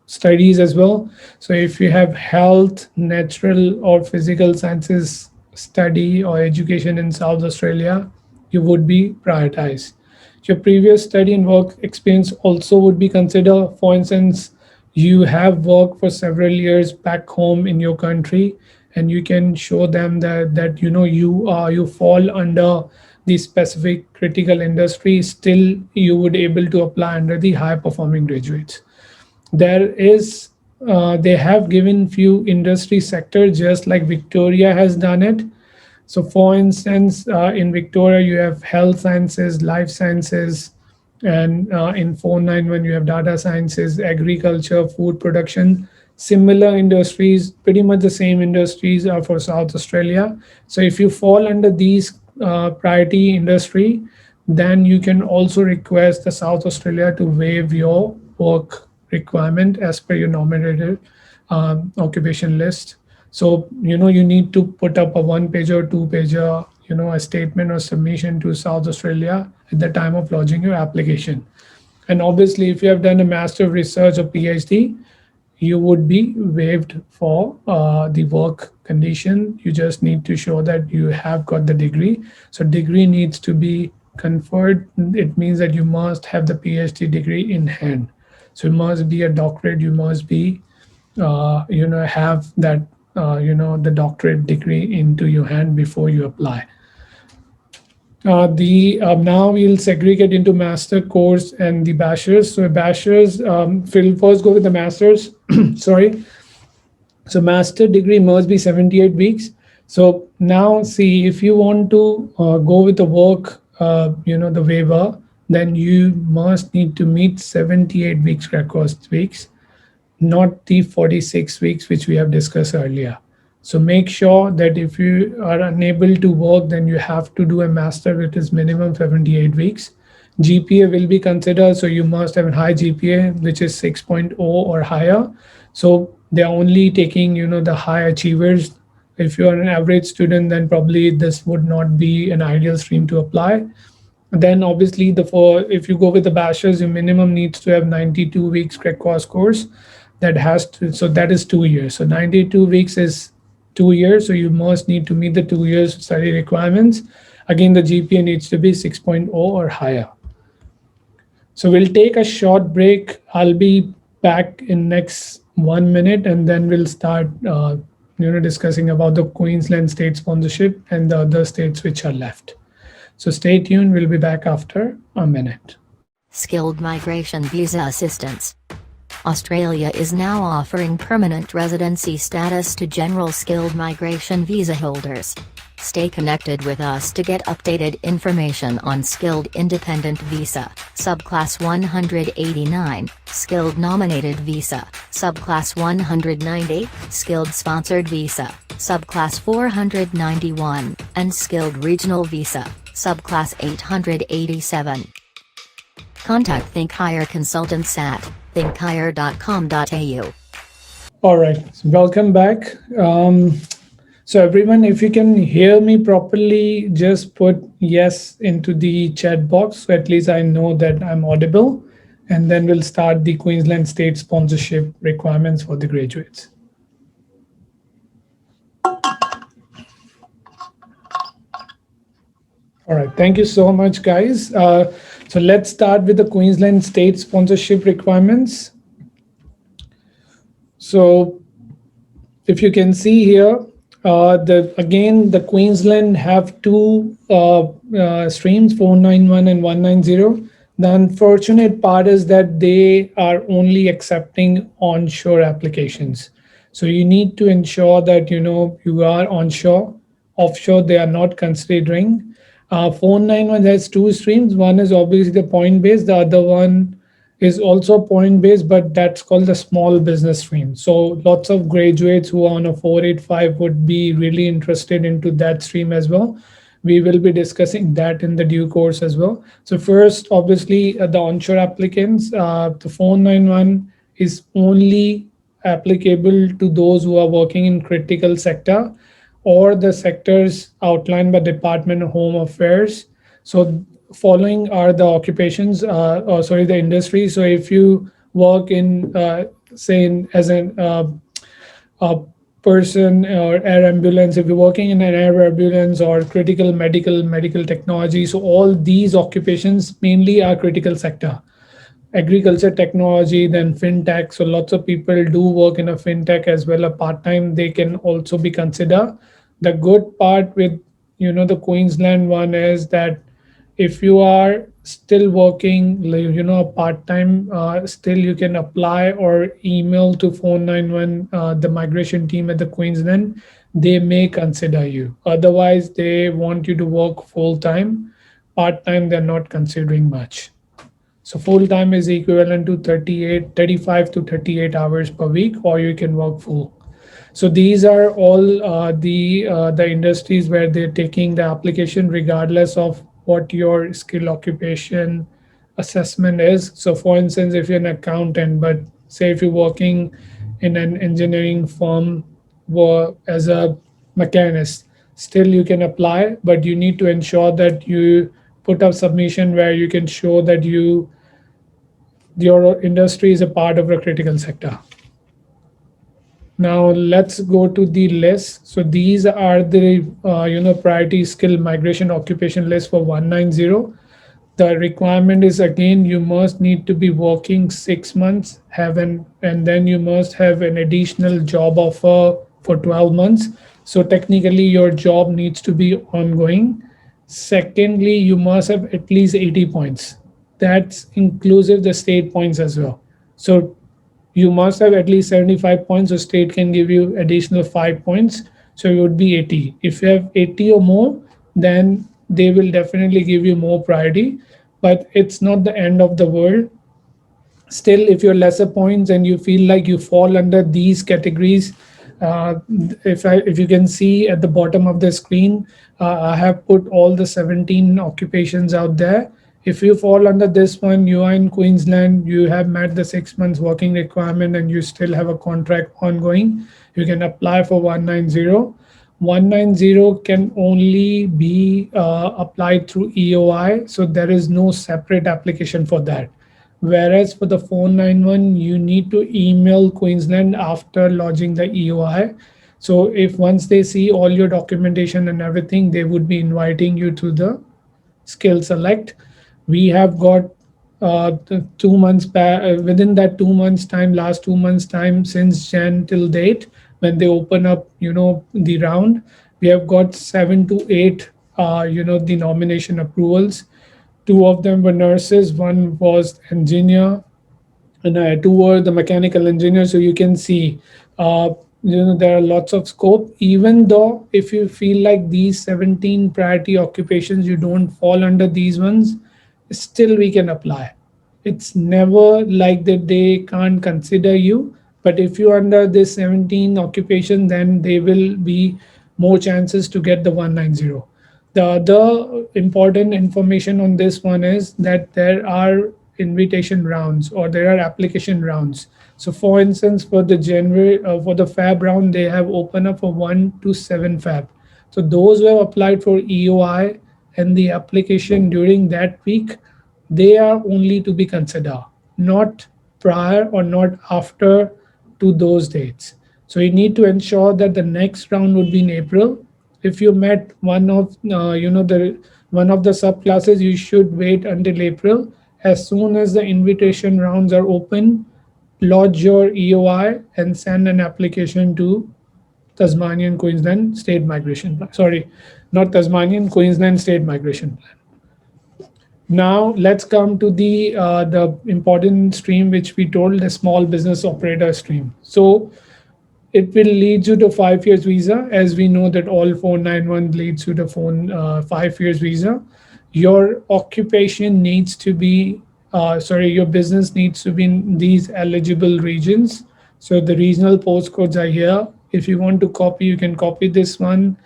studies as well. So if you have health, natural or physical sciences study or education in South Australia, you would be prioritized. Your previous study and work experience also would be considered. For instance, you have worked for several years back home in your country, and you can show them that you fall under the specific critical industry, still you would able to apply under the high performing graduates. There is they have given few industry sectors just like Victoria has done it. So for instance, in Victoria you have health sciences, life sciences, and in 491 you have data sciences, agriculture, food production. Similar industries, pretty much the same industries are for South Australia. So if you fall under these priority industry, then you can also request the South Australia to waive your work requirement as per your nominated occupation list. So you need to put up a one page or two pager, a statement or submission to South Australia at the time of lodging your application. And obviously, if you have done a master of research or PhD, you would be waived for the work condition. You just need to show that you have got the degree. So degree needs to be conferred. It means that you must have the PhD degree in hand. So it must be a doctorate. You must be, have that, the doctorate degree into your hand before you apply. The Now we'll segregate into master course and the bachelor's. So bachelor's, we'll first go with the master's. Sorry. So master degree must be 78 weeks. So now see, if you want to go with the work, the waiver, then you must need to meet 78 weeks record weeks, not the 46 weeks which we have discussed earlier. So make sure that if you are unable to work, then you have to do a master which is minimum 78 weeks. GPA will be considered, so you must have a high GPA which is 6.0 or higher. So they're only taking the high achievers. If you are an average student, then probably this would not be an ideal stream to apply. Then obviously if you go with the bachelor's, your minimum needs to have 92 weeks crack course. That is 2 years. So 92 weeks is 2 years. So you must need to meet the 2 years study requirements. Again, the GPA needs to be 6.0 or higher. So we'll take a short break. I'll be back in next 1 minute, and then we'll start discussing about the Queensland state sponsorship and the other states which are left. So stay tuned. We'll be back after a minute. Skilled Migration Visa Assistance. Australia is now offering permanent residency status to general skilled migration visa holders. Stay connected with us to get updated information on Skilled Independent Visa, Subclass 189, Skilled Nominated Visa, Subclass 190, Skilled Sponsored Visa, Subclass 491, and Skilled Regional Visa, Subclass 887. Contact Think Higher Consultants at thinkhigher.com.au. All right, so welcome back. So everyone, if you can hear me properly, just put yes into the chat box, so at least I know that I'm audible, and then we'll start the Queensland state sponsorship requirements for the graduates. All right, thank you so much, guys. So let's start with the Queensland state sponsorship requirements. So if you can see here, the Queensland have two streams, 491 and 190. The unfortunate part is that they are only accepting onshore applications. So you need to ensure that you are onshore. Offshore, they are not considering. 491 has two streams. One is obviously the point based. The other one is also point based, but that's called the small business stream. So lots of graduates who are on a 485 would be really interested into that stream as well. We will be discussing that in the due course as well. So first, obviously, the onshore applicants, the 491 is only applicable to those who are working in critical sector or the sectors outlined by Department of Home Affairs. So following are the occupations, the industry. So if you work in, as a person or air ambulance, if you're working in an air ambulance or critical medical technology, so all these occupations mainly are critical sector. Agriculture, technology, then fintech. So lots of people do work in a fintech as well, a part-time. They can also be considered. The good part with the Queensland one is that if you are still working, part time, still you can apply or email to 491, the migration team at the Queensland. They may consider you. Otherwise, they want you to work full time. Part time, they're not considering much. So full time is equivalent to 35 to 38 hours per week, or you can work full. So these are all the industries where they're taking the application regardless of what your skill occupation assessment is. So for instance, if you're an accountant, but say if you're working in an engineering firm as a mechanist, still you can apply, but you need to ensure that you put up submission where you can show that your industry is a part of the critical sector. Now let's go to the list. So these are the priority skill migration occupation list for 190. The requirement is again you must need to be working 6 months, and then you must have an additional job offer for 12 months. So technically your job needs to be ongoing. Secondly, you must have at least 80 points. That's inclusive the state points as well. So you must have at least 75 points, so state can give you additional 5 points, so it would be 80. If you have 80 or more, then they will definitely give you more priority, but it's not the end of the world. Still, if you're lesser points and you feel like you fall under these categories, uh, if you can see at the bottom of the screen, I have put all the 17 occupations out there. If you fall under this one, you are in Queensland, you have met the 6 months working requirement, and you still have a contract ongoing, you can apply for 190. 190 can only be applied through EOI, so there is no separate application for that. Whereas for the 491, you need to email Queensland after lodging the EOI. So if once they see all your documentation and everything, they would be inviting you to the skill select. We have got the 2 months back, within that 2 months time, last 2 months time, since Jan till date, when they open up the round, we have got 7 to 8 the nomination approvals. Two of them were nurses, one was engineer, and two were the mechanical engineer. So you can see uh, there are lots of scope, even though if you feel like these 17 priority occupations you don't fall under these ones, still we can apply. It's never like that they can't consider you, but if you under this 17 occupation, then they will be more chances to get the 190. The other important information on this one is that there are invitation rounds, or there are application rounds. So for instance, for the January, for the Fab round, they have opened up for 1 to 7 Fab. So those who have applied for EOI and the application during that week, they are only to be considered, not prior or not after to those dates. So you need to ensure that the next round would be in April. If you met one of the subclasses, you should wait until April. As soon as the invitation rounds are open, lodge your EOI and send an application to Tasmanian Queensland State Migration Plan. Sorry, not Tasmanian, Queensland State Migration Plan. Now let's come to the important stream which we told, the small business operator stream. So it will lead you to 5 years visa, as we know that all 491 leads you to 5 years visa. Your occupation needs to be your business needs to be in these eligible regions. So the regional postcodes are here. If you want to copy, you can copy this one.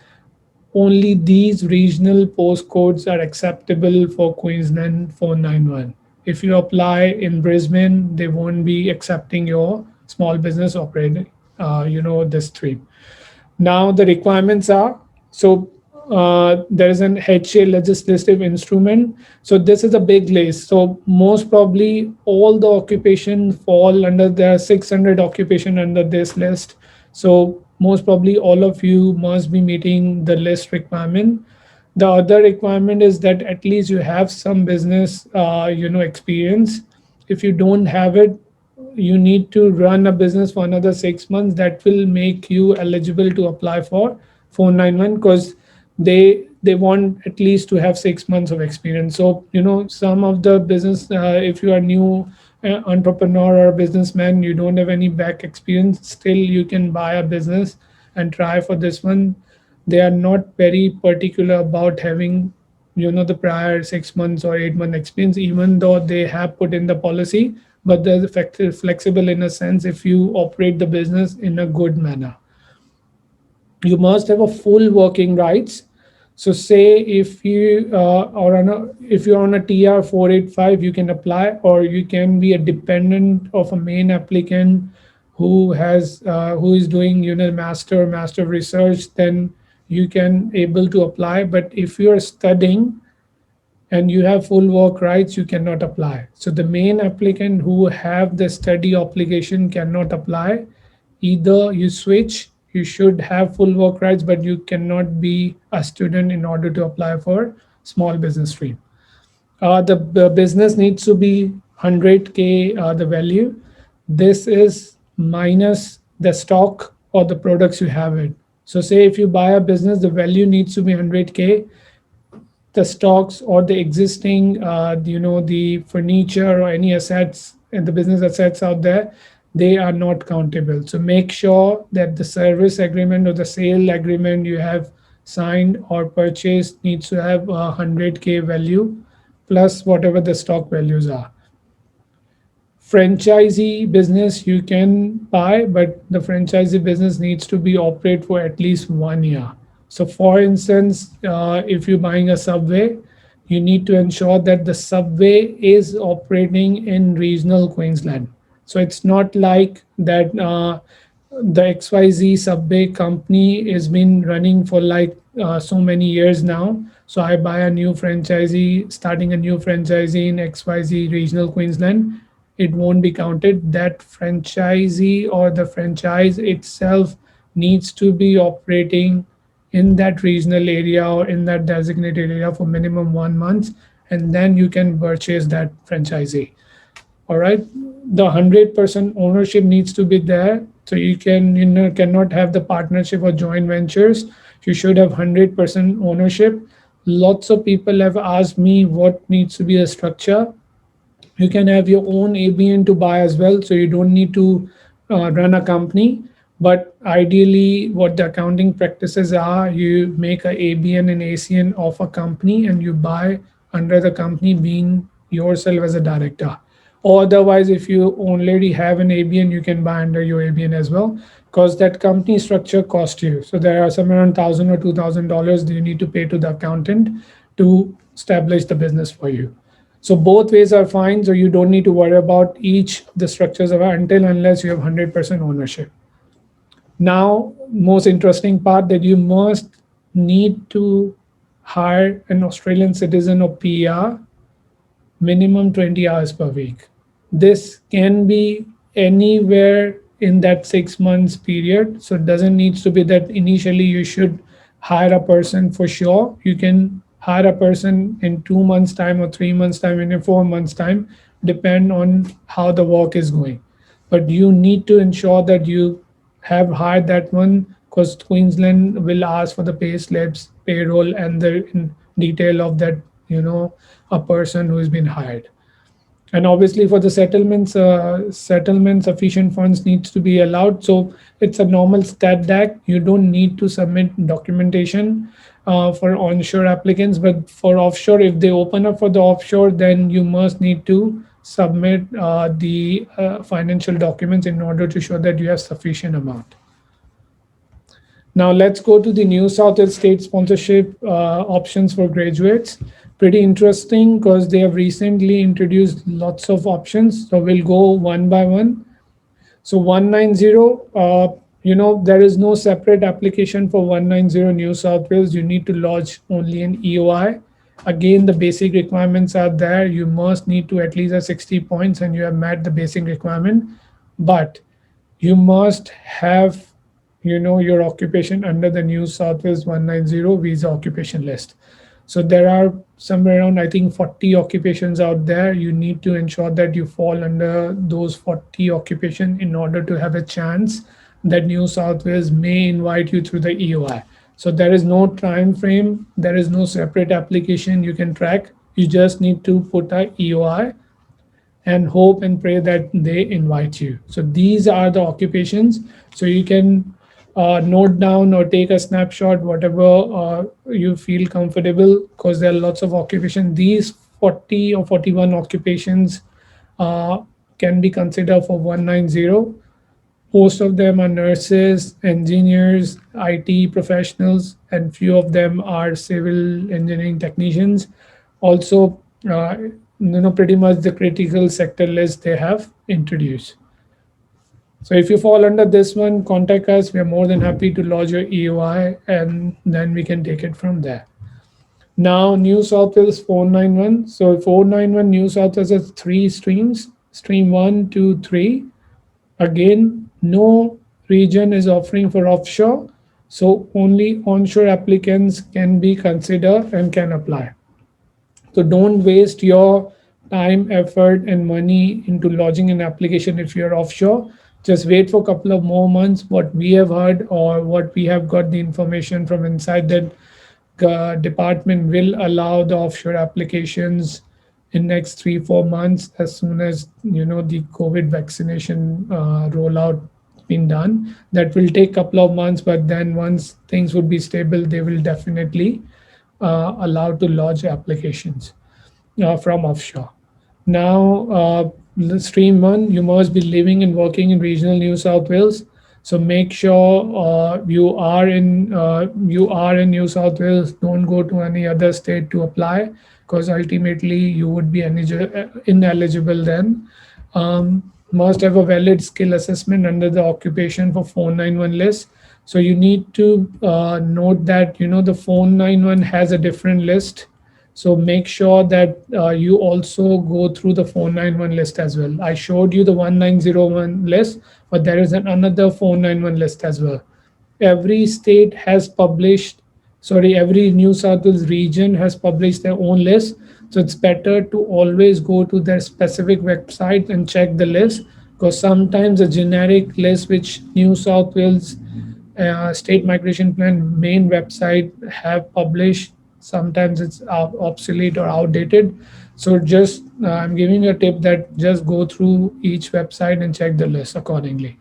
Only these regional postcodes are acceptable for Queensland 491. If you apply in Brisbane, they won't be accepting your small business operator, this stream. Now the requirements are, so there is an HA legislative instrument. So this is a big list. So most probably all the occupation fall under, there are 600 occupation under this list. So most probably all of you must be meeting the list requirement. The other requirement is that at least you have some business experience. If you don't have it, you need to run a business for another 6 months. That will make you eligible to apply for 491, because they they want at least to have 6 months of experience. So some of the business, if you are new entrepreneur or businessman, you don't have any back experience, still you can buy a business and try for this one. They are not very particular about having the prior 6 months or 8 month experience, even though they have put in the policy, but they're flexible in a sense if you operate the business in a good manner. You must have a full working rights. So say if you are on a if you're on a TR 485, you can apply, or you can be a dependent of a main applicant who is doing master research, then you can able to apply. But if you're studying and you have full work rights, you cannot apply. So the main applicant who have the study obligation cannot apply. Either you switch, you should have full work rights, but you cannot be a student in order to apply for small business stream. The business needs to be 100K the value. This is minus the stock or the products you have it. So say if you buy a business, the value needs to be 100K. The stocks or the existing the furniture or any assets and the business assets out there, they are not countable. So make sure that the service agreement or the sale agreement you have signed or purchased needs to have a 100K value plus whatever the stock values are. Franchisee business you can buy, but the franchisee business needs to be operate for at least 1 year. So for instance, if you're buying a subway, you need to ensure that the subway is operating in regional Queensland. So it's not like that the XYZ subway company has been running for like so many years now. So I buy a new franchisee, starting a new franchisee in XYZ regional Queensland, it won't be counted. That franchisee or the franchise itself needs to be operating in that regional area or in that designated area for minimum 1 month, and then you can purchase that franchisee. All right, the 100% ownership needs to be there. So you cannot have the partnership or joint ventures. You should have 100% ownership. Lots of people have asked me what needs to be a structure. You can have your own ABN to buy as well, so you don't need to run a company. But ideally, what the accounting practices are, you make a ABN and ACN of a company and you buy under the company being yourself as a director. Or otherwise, if you already have an ABN, you can buy under your ABN as well, because that company structure costs you. So there are somewhere around $1,000 or $2,000 that you need to pay to the accountant to establish the business for you. So both ways are fine. So you don't need to worry about each of the structures until unless you have 100% ownership. Now, most interesting part, that you must need to hire an Australian citizen or PR minimum 20 hours per week. This can be anywhere in that 6 months period. So it doesn't need to be that initially you should hire a person for sure. You can hire a person in 2 months time or 3 months time and in 4 months time, depend on how the work is going. But you need to ensure that you have hired that one, because Queensland will ask for the pay slips, payroll, and the detail of that, a person who has been hired. And obviously for the settlements, sufficient funds needs to be allowed. So it's a normal stat DAC. You don't need to submit documentation for onshore applicants, but for offshore, if they open up for the offshore, then you must need to submit the financial documents in order to show that you have sufficient amount. Now let's go to the New South Wales state sponsorship options for graduates. Pretty interesting because they have recently introduced lots of options. So we'll go one by one. So 190, there is no separate application for 190 New South Wales. You need to lodge only an EOI. Again, the basic requirements are there. You must need to at least have 60 points and you have met the basic requirement. But you must have, your occupation under the New South Wales 190 visa occupation list. So there are somewhere around, I think, 40 occupations out there. You need to ensure that you fall under those 40 occupations in order to have a chance that New South Wales may invite you through the EOI. So there is no time frame, there is no separate application you can track. You just need to put a EOI and hope and pray that they invite you. So these are the occupations. So you can note down or take a snapshot, whatever you feel comfortable, because there are lots of occupations. These 40 or 41 occupations uh, can be considered for 190. Most of them are nurses, engineers, IT professionals, and few of them are civil engineering technicians. Also, pretty much the critical sector list they have introduced. So if you fall under this one, contact us. We are more than happy to lodge your EOI, and then we can take it from there. Now, New South Wales 491. So 491 New South Wales has three streams: stream 1, 2, 3. Again, no region is offering for offshore, so only onshore applicants can be considered and can apply. So don't waste your time, effort, and money into lodging an application if you're offshore. Just wait for a couple of more months. What we have heard or what we have got the information from inside that department will allow the offshore applications in next 3-4 months, as soon as the COVID vaccination rollout been done. That will take a couple of months, but then once things would be stable, they will definitely allow to lodge applications from offshore. Now, stream 1, you must be living and working in regional New South Wales. So make sure you are in New South Wales. Don't go to any other state to apply, because ultimately you would be ineligible then. Must have a valid skill assessment under the occupation for 491 list. So you need to note that the 491 has a different list. So make sure that you also go through the 491 list as well. I showed you the 1901 list, but there is another 491 list as well. Every state has published, every New South Wales region has published their own list. So it's better to always go to their specific website and check the list, because sometimes a generic list which New South Wales state migration plan main website have published, sometimes it's obsolete or outdated. So just I'm giving you a tip that just go through each website and check the list accordingly.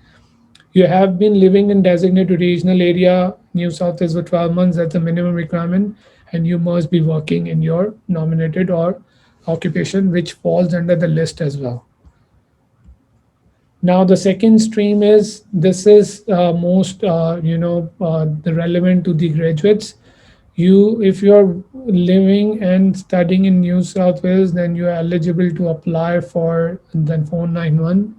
You have been living in designated regional area New South Wales for 12 months. That's the minimum requirement, and you must be working in your nominated or occupation which falls under the list as well. Now the second stream is, this is most the relevant to the graduates. If you're living and studying in New South Wales, then you are eligible to apply for the 491.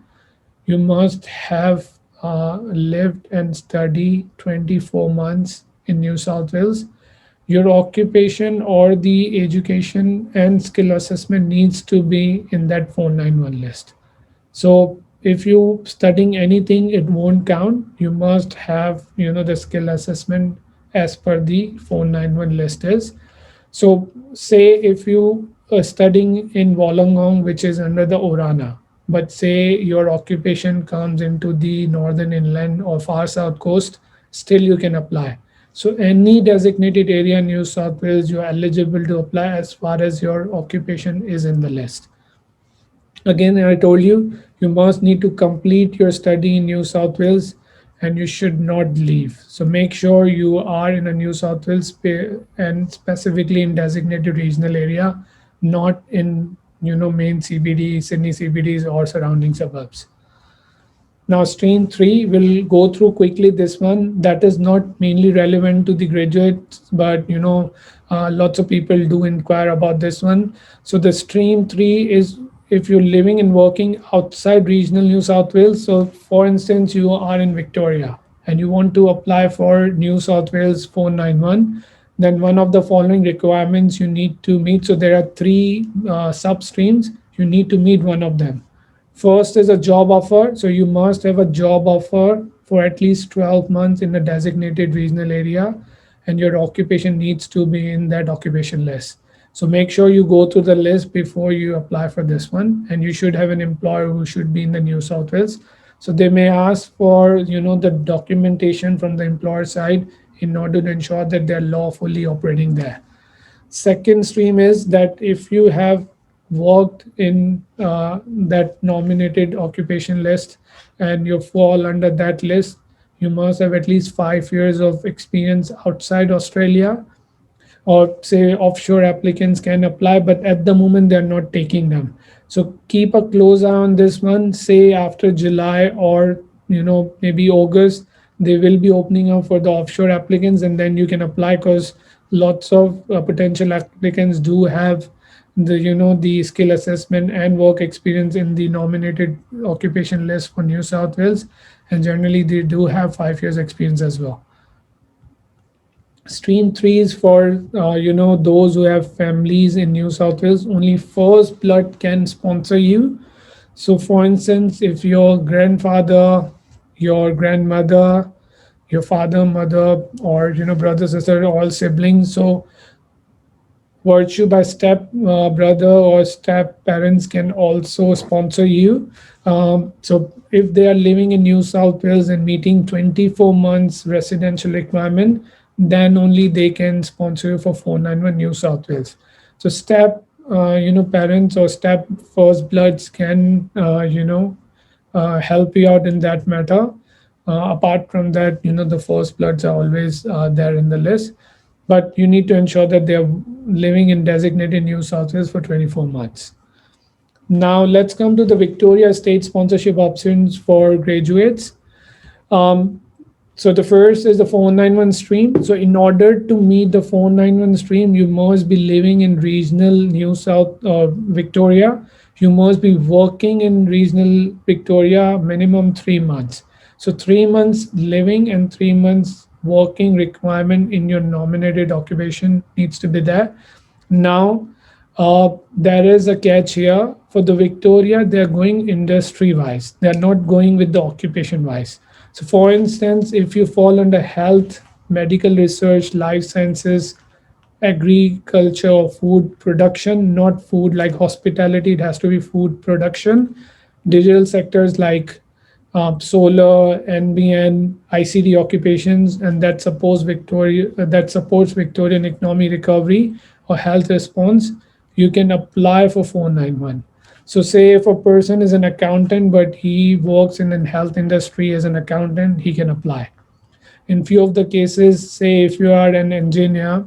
You must have lived and studied 24 months in New South Wales. Your occupation or the education and skill assessment needs to be in that 491 list. So if you studying anything, it won't count. You must have the skill assessment as per the 491 list is. So say if you are studying in Wollongong, which is under the Orana, but say your occupation comes into the northern inland or far south coast, still you can apply. So any designated area in New South Wales, you are eligible to apply as far as your occupation is in the list. Again, I told you, you must need to complete your study in New South Wales, and you should not leave. So make sure you are in a New South Wales and specifically in designated regional area, not in main CBD, Sydney CBDs or surrounding suburbs. Now stream 3, will go through quickly this one. That is not mainly relevant to the graduates, but lots of people do inquire about this one. So the stream 3 is if you're living and working outside regional New South Wales. So for instance, you are in Victoria and you want to apply for New South Wales 491, then one of the following requirements you need to meet. So there are 3 sub streams. You need to meet one of them. First is a job offer. So you must have a job offer for at least 12 months in a designated regional area, and your occupation needs to be in that occupation list. So make sure you go through the list before you apply for this one, and you should have an employer who should be in the New South Wales. So they may ask for the documentation from the employer side in order to ensure that they're lawfully operating there. Second stream is that if you have worked in that nominated occupation list and you fall under that list, you must have at least 5 years of experience outside Australia, or say offshore applicants can apply, but at the moment they're not taking them. So keep a close eye on this one. Say after July, or maybe August, they will be opening up for the offshore applicants, and then you can apply, because lots of potential applicants do have the skill assessment and work experience in the nominated occupation list for New South Wales, and generally they do have 5 years experience as well. Stream 3 is for those who have families in New South Wales. Only first blood can sponsor you. So for instance, if your grandfather, your grandmother, your father, mother, or brother, sister, all siblings, so virtue by step brother or step parents can also sponsor you. So if they are living in New South Wales and meeting 24 months residential requirement, then only they can sponsor you for 491 New South Wales. So step parents or step first bloods can help you out in that matter. Apart from that, the first bloods are always there in the list, but you need to ensure that they're living in designated New South Wales for 24 months. Now let's come to the Victoria state sponsorship options for graduates. So the first is the 491 stream. So in order to meet the 491 stream, you must be living in regional New South Victoria. You must be working in regional Victoria minimum 3 months. So 3 months living and 3 months working requirement in your nominated occupation needs to be there. Now, there is a catch here. For the Victoria, they're going industry wise, they're not going with the occupation wise. So for instance, if you fall under health, medical research, life sciences, agriculture, or food production, not food like hospitality, it has to be food production. Digital sectors like solar, NBN, ICT occupations, and that supports Victorian economy recovery or health response, you can apply for 491. So say if a person is an accountant but he works in the health industry as an accountant, he can apply. In few of the cases, say if you are an engineer,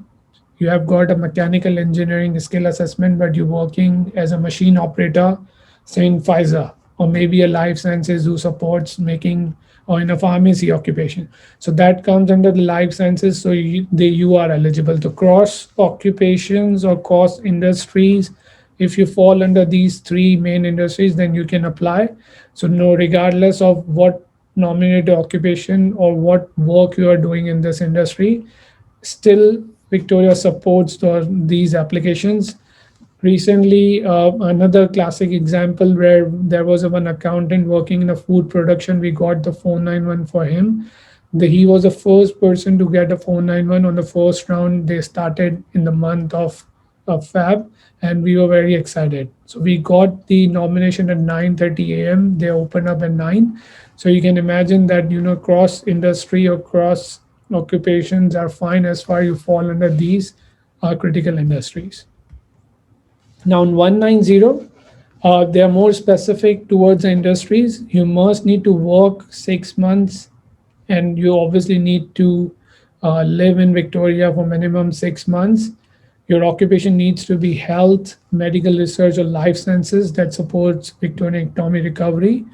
you have got a mechanical engineering skill assessment, but you're working as a machine operator, say in Pfizer, or maybe a life sciences who supports making, or in a pharmacy occupation. So that comes under the life sciences. So you are eligible to cross occupations or cross industries. If you fall under these three main industries, then you can apply. So no, regardless of what nominated occupation or what work you are doing in this industry, still Victoria supports these applications. Recently, another classic example where there was one accountant working in a food production, we got the 491 for him. He was the first person to get a 491 on the first round. They started in the month of Feb, and we were very excited. So we got the nomination at 9:30 a.m. They opened up at 9. So you can imagine that cross industry or cross occupations are fine as far you fall under these critical industries. Now in 190, they are more specific towards the industries. You must need to work 6 months, and you obviously need to live in Victoria for minimum 6 months. Your occupation needs to be health, medical research, or life sciences that supports Victorian economy recovery.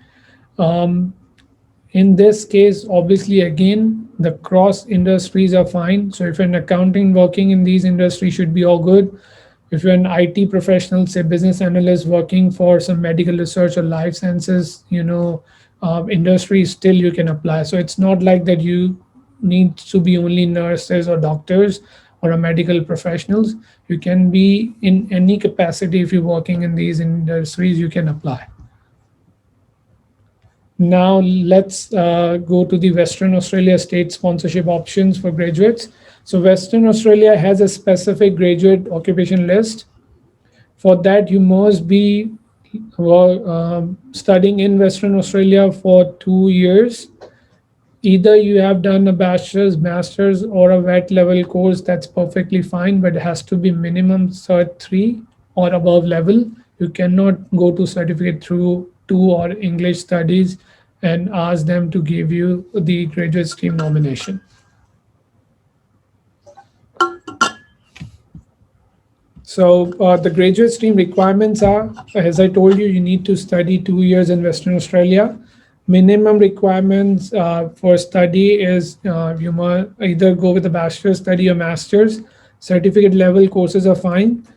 In this case, obviously, again, the cross industries are fine. So if you're an accounting working in these industries, should be all good. If you're an IT professional, say business analyst working for some medical research or life sciences, industry, still you can apply. So it's not like that you need to be only nurses or doctors or a medical professionals. You can be in any capacity. If you're working in these industries, you can apply. Now let's go to the Western Australia state sponsorship options for graduates. So Western Australia has a specific graduate occupation list. For that, you must be studying in Western Australia for 2 years. Either you have done a bachelor's, master's, or a wet level course, that's perfectly fine, but it has to be minimum cert 3 or above level. You cannot go to certificate through 2 or English studies and ask them to give you the graduate stream nomination. So the graduate stream requirements are, as I told you, you need to study 2 years in Western Australia. Minimum requirements for study is you must either go with a bachelor's study or master's. Certificate level courses are fine.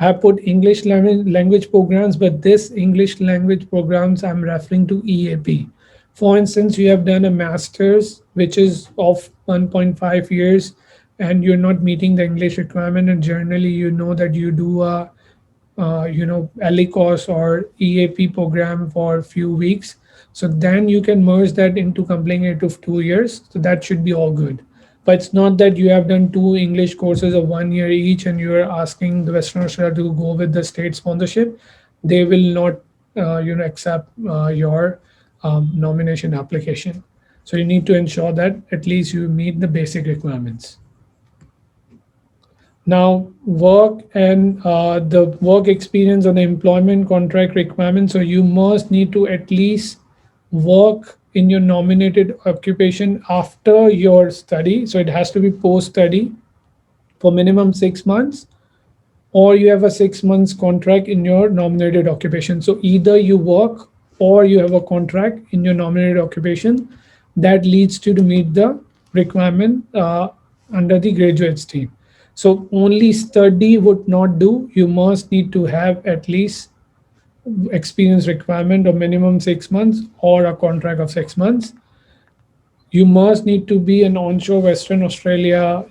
I have put English language programs, but this English language programs I'm referring to EAP. For instance, you have done a master's, which is of 1.5 years, and you're not meeting the English requirement, and generally you know that you do a LE course or EAP program for a few weeks. So then you can merge that into completing it of 2 years. So that should be all good. But it's not that you have done two English courses of 1 year each and you're asking the Western Australia to go with the state sponsorship. They will not, accept your nomination application. So you need to ensure that at least you meet the basic requirements. Now, work and the work experience or the employment contract requirements. So you must need to at least work in your nominated occupation after your study. So it has to be post study for minimum 6 months, or you have a 6 months contract in your nominated occupation. So either you work or you have a contract in your nominated occupation that leads to meet the requirement under the graduate stream. So only study would not do. You must need to have at least experience requirement of minimum 6 months or a contract of 6 months. You must need to be an onshore Western Australia,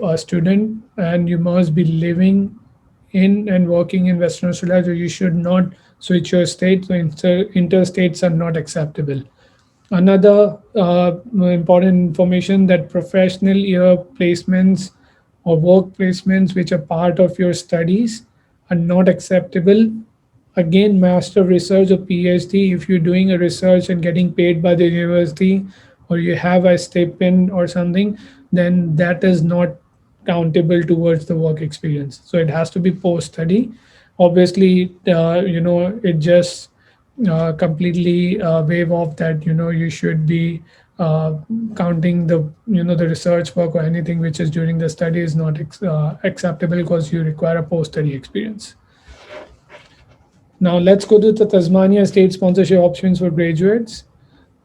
a student, and you must be living in and working in Western Australia. So you should not switch your state. So interstates are not acceptable. Another important information that professional year placements or work placements which are part of your studies are not acceptable. Again, master of research or PhD, if you're doing a research and getting paid by the university or you have a stipend or something, then that is not countable towards the work experience. So it has to be post study. Obviously, it just completely waive off that you should be counting the research work or anything which is during the study is not acceptable because you require a post study experience. Now let's go to the Tasmania state sponsorship options for graduates.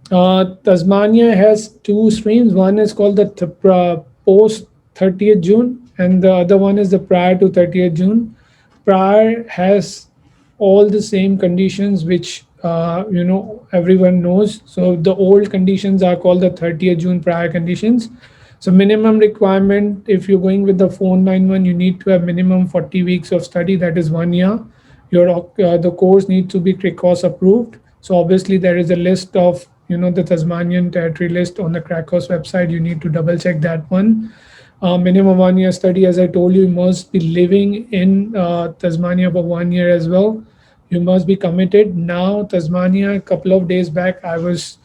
Tasmania has two streams. One is called the post 30th June, and the other one is the prior to 30th June. Prior has all the same conditions which everyone knows. So the old conditions are called the 30th June prior conditions. So minimum requirement, if you're going with the 491, you need to have minimum 40 weeks of study, that is 1 year. Your the course needs to be CRICOS approved. So obviously there is a list of the Tasmanian territory list on the CRICOS website. You need to double check that one. Minimum 1 year study, as I told you, you must be living in Tasmania for 1 year as well. You must be committed. Now Tasmania, a couple of days back, I was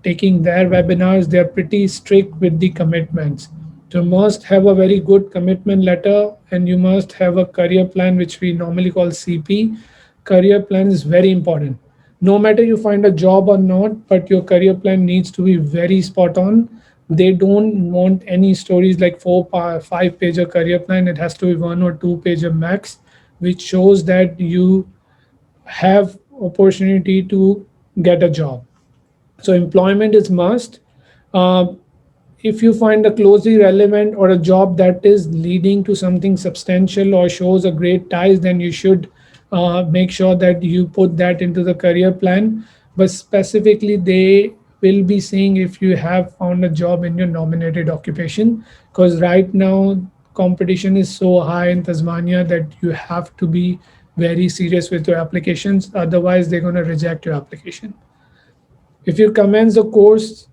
taking their webinars. They're pretty strict with the commitments. So you must have a very good commitment letter, and you must have a career plan, which we normally call CP. Career plan is very important. No matter you find a job or not, but your career plan needs to be very spot on. They don't want any stories like 5 pager career plan. It has to be 1 or 2 pager max, which shows that you have opportunity to get a job. So employment is must. Uh, if you find a closely relevant or a job that is leading to something substantial or shows a great ties, then you should make sure that you put that into the career plan. But specifically, they will be saying if you have found a job in your nominated occupation, because right now competition is so high in Tasmania that you have to be very serious with your applications. Otherwise, they're going to reject your application. If you commence the course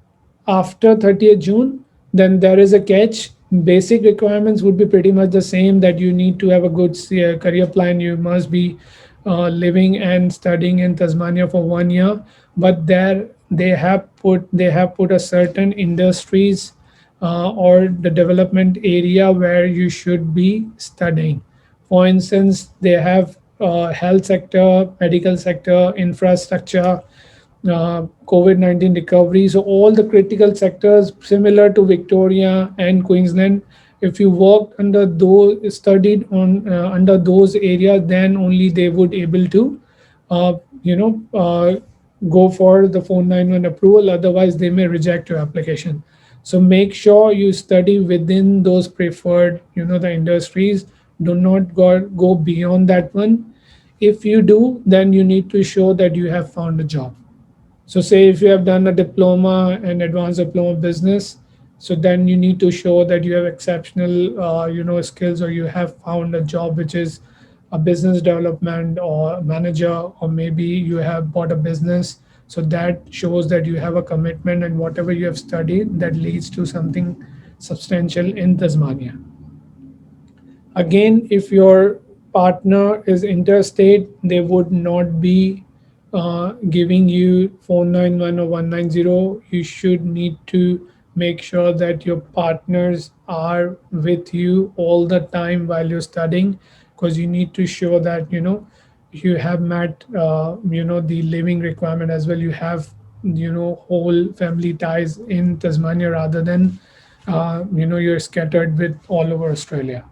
after 30th June, then there is a catch. Basic requirements would be pretty much the same, that you need to have a good career plan. You must be living and studying in Tasmania for 1 year. But there they have put a certain industries or the development area where you should be studying. For instance, they have health sector, medical sector, infrastructure, COVID-19 recovery. So all the critical sectors similar to Victoria and Queensland, if you worked under those, studied on under those areas, then only they would able to, uh, you know, go for the 491 approval. Otherwise, they may reject your application. So make sure you study within those preferred, the industries. Do not go beyond that one. If you do, then you need to show that you have found a job. So say if you have done a diploma and advanced diploma business, so then you need to show that you have exceptional, skills, or you have found a job which is a business development or manager, or maybe you have bought a business. So that shows that you have a commitment and whatever you have studied that leads to something substantial in Tasmania. Again, if your partner is interstate, they would not be giving you 491 or 190. You should need to make sure that your partners are with you all the time while you're studying, because you need to show that you have met the living requirement as well. You have whole family ties in Tasmania rather than you're scattered with all over Australia.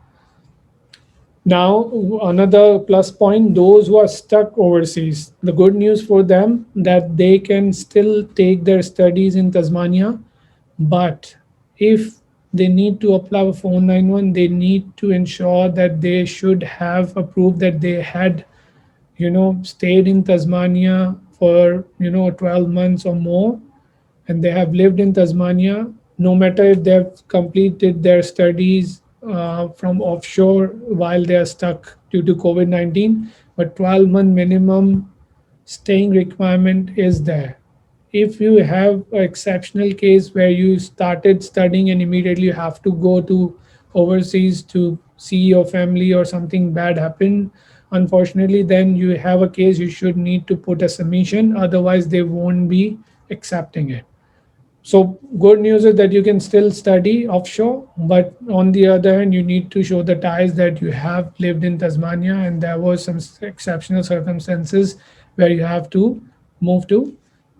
Now, another plus point, those who are stuck overseas, the good news for them that they can still take their studies in Tasmania, but if they need to apply for 491, they need to ensure that they should have a proof that they had, stayed in Tasmania for, 12 months or more, and they have lived in Tasmania, no matter if they've completed their studies from offshore while they are stuck due to COVID-19, but 12-month minimum staying requirement is there. If you have an exceptional case where you started studying and immediately you have to go to overseas to see your family or something bad happened, unfortunately, then you have a case you should need to put a submission, otherwise they won't be accepting it. So good news is that you can still study offshore, but on the other hand, you need to show the ties that you have lived in Tasmania and there was some exceptional circumstances where you have to move to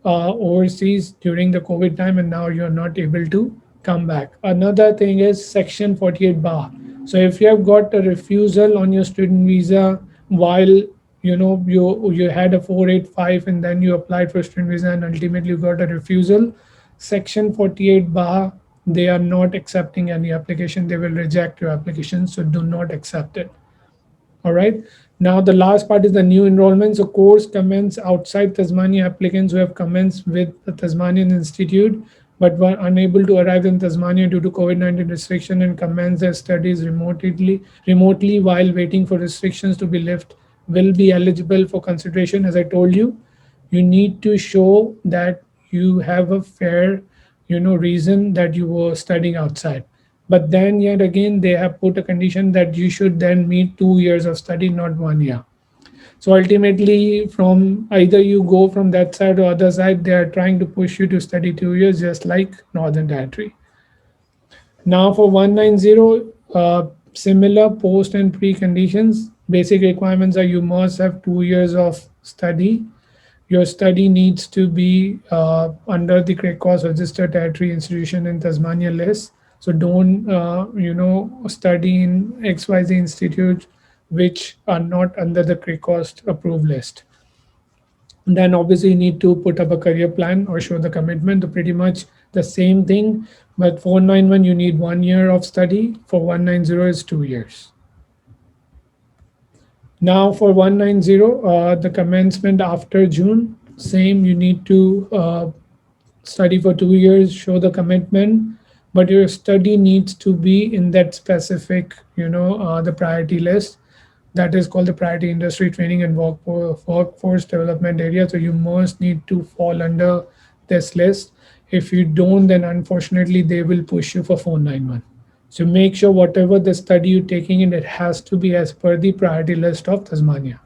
overseas during the COVID time, and now you're not able to come back. Another thing is Section 48 bar. So if you have got a refusal on your student visa while you had a 485 and then you applied for student visa and ultimately you got a refusal, Section 48 bar, they are not accepting any application. They will reject your application. So do not accept it. All right. Now the last part is the new enrollment. So course commence outside Tasmania applicants who have commenced with the Tasmanian Institute but were unable to arrive in Tasmania due to COVID-19 restriction and commence their studies remotely while waiting for restrictions to be lifted will be eligible for consideration. As I told you, you need to show that you have a fair reason that you were studying outside. But then yet again they have put a condition that you should then meet 2 years of study, not 1 year. So ultimately, from either you go from that side or other side, they are trying to push you to study 2 years, just like Northern Territory. Now for 190, similar post and pre conditions. Basic requirements are you must have 2 years of study. Your study needs to be under the CRECOS registered territory institution in Tasmania list. So don't study in XYZ institute which are not under the CRECOS approved list. Then obviously you need to put up a career plan or show the commitment to pretty much the same thing. But 491 you need 1 year of study. For 190 is 2 years. Now for 190, the commencement after June, same, you need to study for 2 years, show the commitment, but your study needs to be in that specific, the priority list. That is called the priority industry training and workforce development area. So you must need to fall under this list. If you don't, then unfortunately they will push you for 491. So make sure whatever the study you're taking in, it has to be as per the priority list of Tasmania.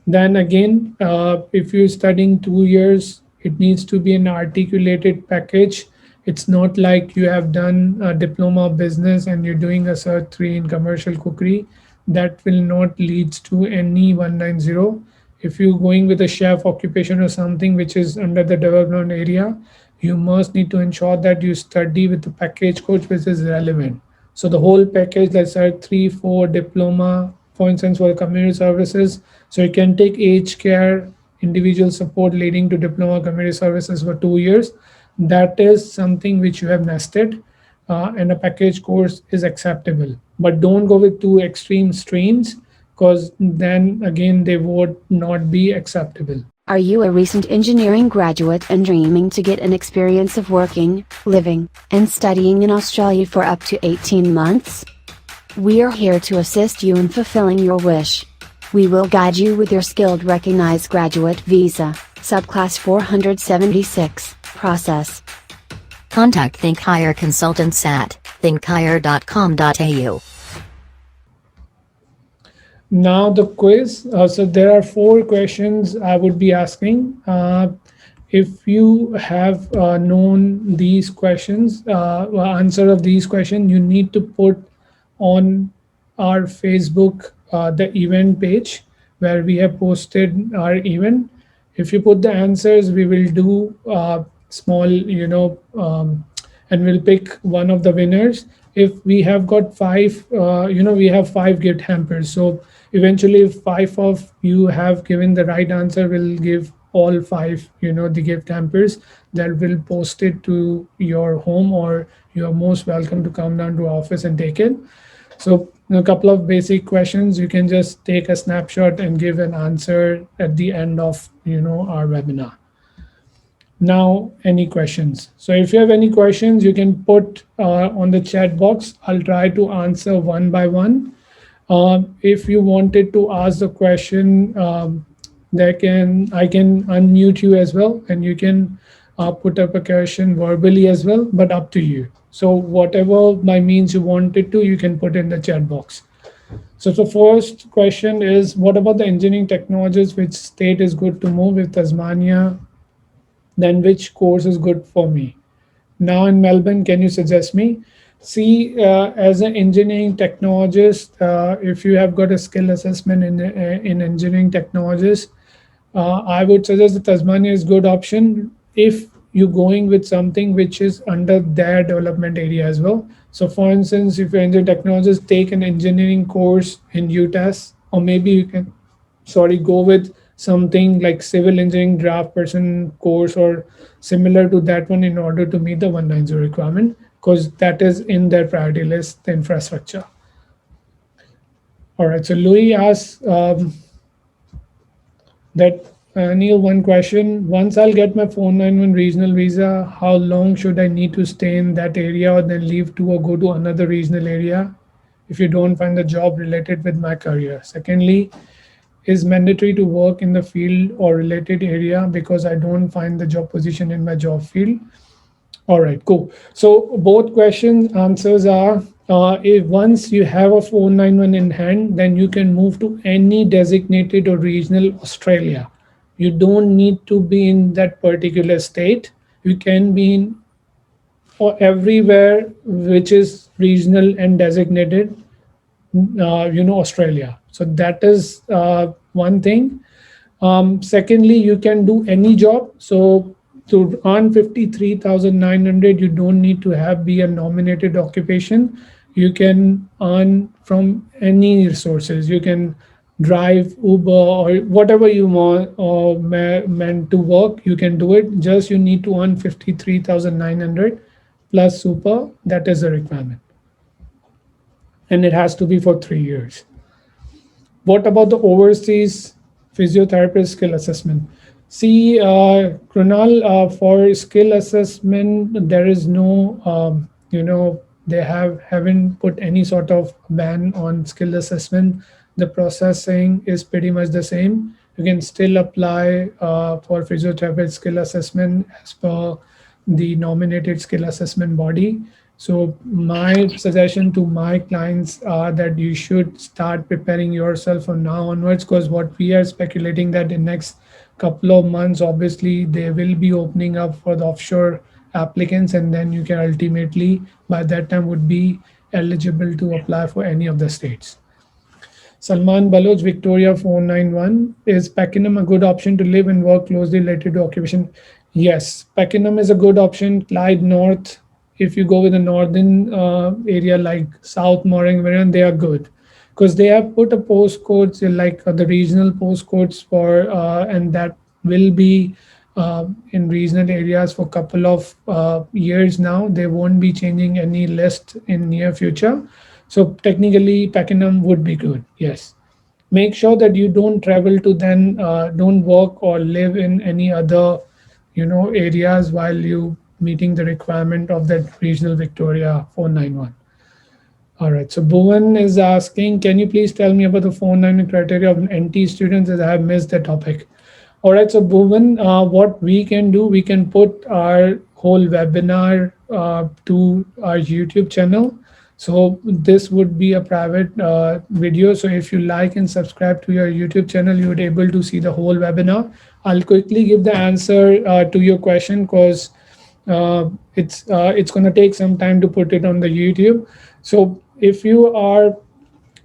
Then again, if you're studying 2 years, It needs to be an articulated package. It's not like you have done a diploma of business and you're doing a cert 3 in commercial cookery. That will not lead to any 190. If you're going with a chef occupation or something which is under the development area, you must need to ensure that you study with the package coach which is relevant. So the whole package, let's say 3 4 diploma, for instance, for community services. So you can take aged care, individual support leading to diploma community services for 2 years. That is something which you have nested, and a package course is acceptable. But don't go with two extreme streams, because then again they would not be acceptable. Are you a recent engineering graduate and dreaming to get an experience of working, living, and studying in Australia for up to 18 months? We are here to assist you in fulfilling your wish. We will guide you with your skilled recognized graduate visa, subclass 476, process. Contact Think Higher Consultants at thinkhigher.com.au. Now the quiz. So there are 4 questions I would be asking. If you have known these questions, answer of these questions, you need to put on our Facebook the event page where we have posted our event. If you put the answers, we will do small, and we'll pick one of the winners. If we have got 5, we have 5 gift hampers. So eventually, if 5 of you have given the right answer, we'll give all 5, the gift hampers that will post it to your home, or you are most welcome to come down to our office and take it. So a couple of basic questions. You can just take a snapshot and give an answer at the end of our webinar. Now, any questions? So if you have any questions, you can put on the chat box. I'll try to answer one by one. If you wanted to ask the question, I can unmute you as well, and you can put up a question verbally as well, but up to you. So whatever by means you wanted to, you can put in the chat box. So the first question is, what about the engineering technologies? Which state is good to move? If Tasmania, then which course is good for me? Now in Melbourne, can you suggest me? See, as an engineering technologist, if you have got a skill assessment in engineering technologies, I would suggest that Tasmania is good option if you're going with something which is under their development area as well. So for instance, if you're engineering technologist, take an engineering course in UTAS, or maybe you can, go with something like civil engineering draft person course or similar to that one in order to meet the 190 requirement, because that is in their priority list, the infrastructure. All right, so Louis asks that, Neil, one question. Once I'll get my 491 regional visa, how long should I need to stay in that area or then leave to or go to another regional area if you don't find the job related with my career? Secondly, is mandatory to work in the field or related area because I don't find the job position in my job field? All right, cool. So both questions answers are, if once you have a 491 in hand, then you can move to any designated or regional Australia. You don't need to be in that particular state. You can be in or everywhere which is regional and designated, Australia. So that is one thing. Secondly, you can do any job. So to earn 53,900, you don't need to be a nominated occupation. You can earn from any resources. You can drive Uber or whatever you want or meant to work, you can do it. Just you need to earn 53,900 plus super. That is the requirement, and it has to be for 3 years. What about the overseas physiotherapist skill assessment? See, Krunal, for skill assessment, there is no, they haven't put any sort of ban on skill assessment. The processing is pretty much the same. You can still apply for physiotherapist skill assessment as per the nominated skill assessment body. So my suggestion to my clients are that you should start preparing yourself from now onwards, because what we are speculating that in next couple of months, obviously they will be opening up for the offshore applicants, and then you can ultimately by that time would be eligible to apply for any of the states. Salman Baloch, Victoria 491. Is Pakenham a good option to live and work closely related to occupation? Yes, Pakenham is a good option. Clyde North, if you go with the northern area like South Morang, they are good because they have put a postcodes like the regional postcodes for, and that will be in regional areas for a couple of years now. They won't be changing any list in near future. So technically, Pakenham would be good. Yes. Make sure that you don't travel to then don't work or live in any other, areas while you meeting the requirement of that regional Victoria 491. All right. So Bhuvan is asking, can you please tell me about the 491 criteria of NT students, as I have missed the topic? All right. So Bhuvan, what we can do, we can put our whole webinar to our YouTube channel. So this would be a private video. So if you like and subscribe to your YouTube channel, you would able to see the whole webinar. I'll quickly give the answer to your question because it's going to take some time to put it on the YouTube. So if you are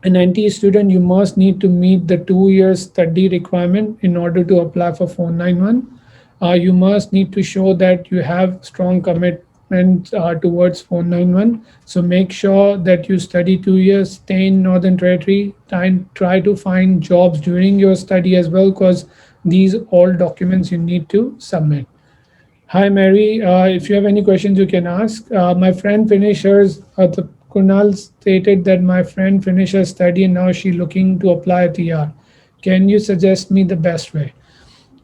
an NT student, you must need to meet the 2 years study requirement in order to apply for 491. You must need to show that you have strong commitment towards 491. So make sure that you study 2 years, stay in Northern Territory, try to find jobs during your study as well, because these all documents you need to submit. Hi, Mary. If you have any questions, you can ask. My friend finishes, the Kunal stated that my friend finished her study and now she's looking to apply a TR. Can you suggest me the best way?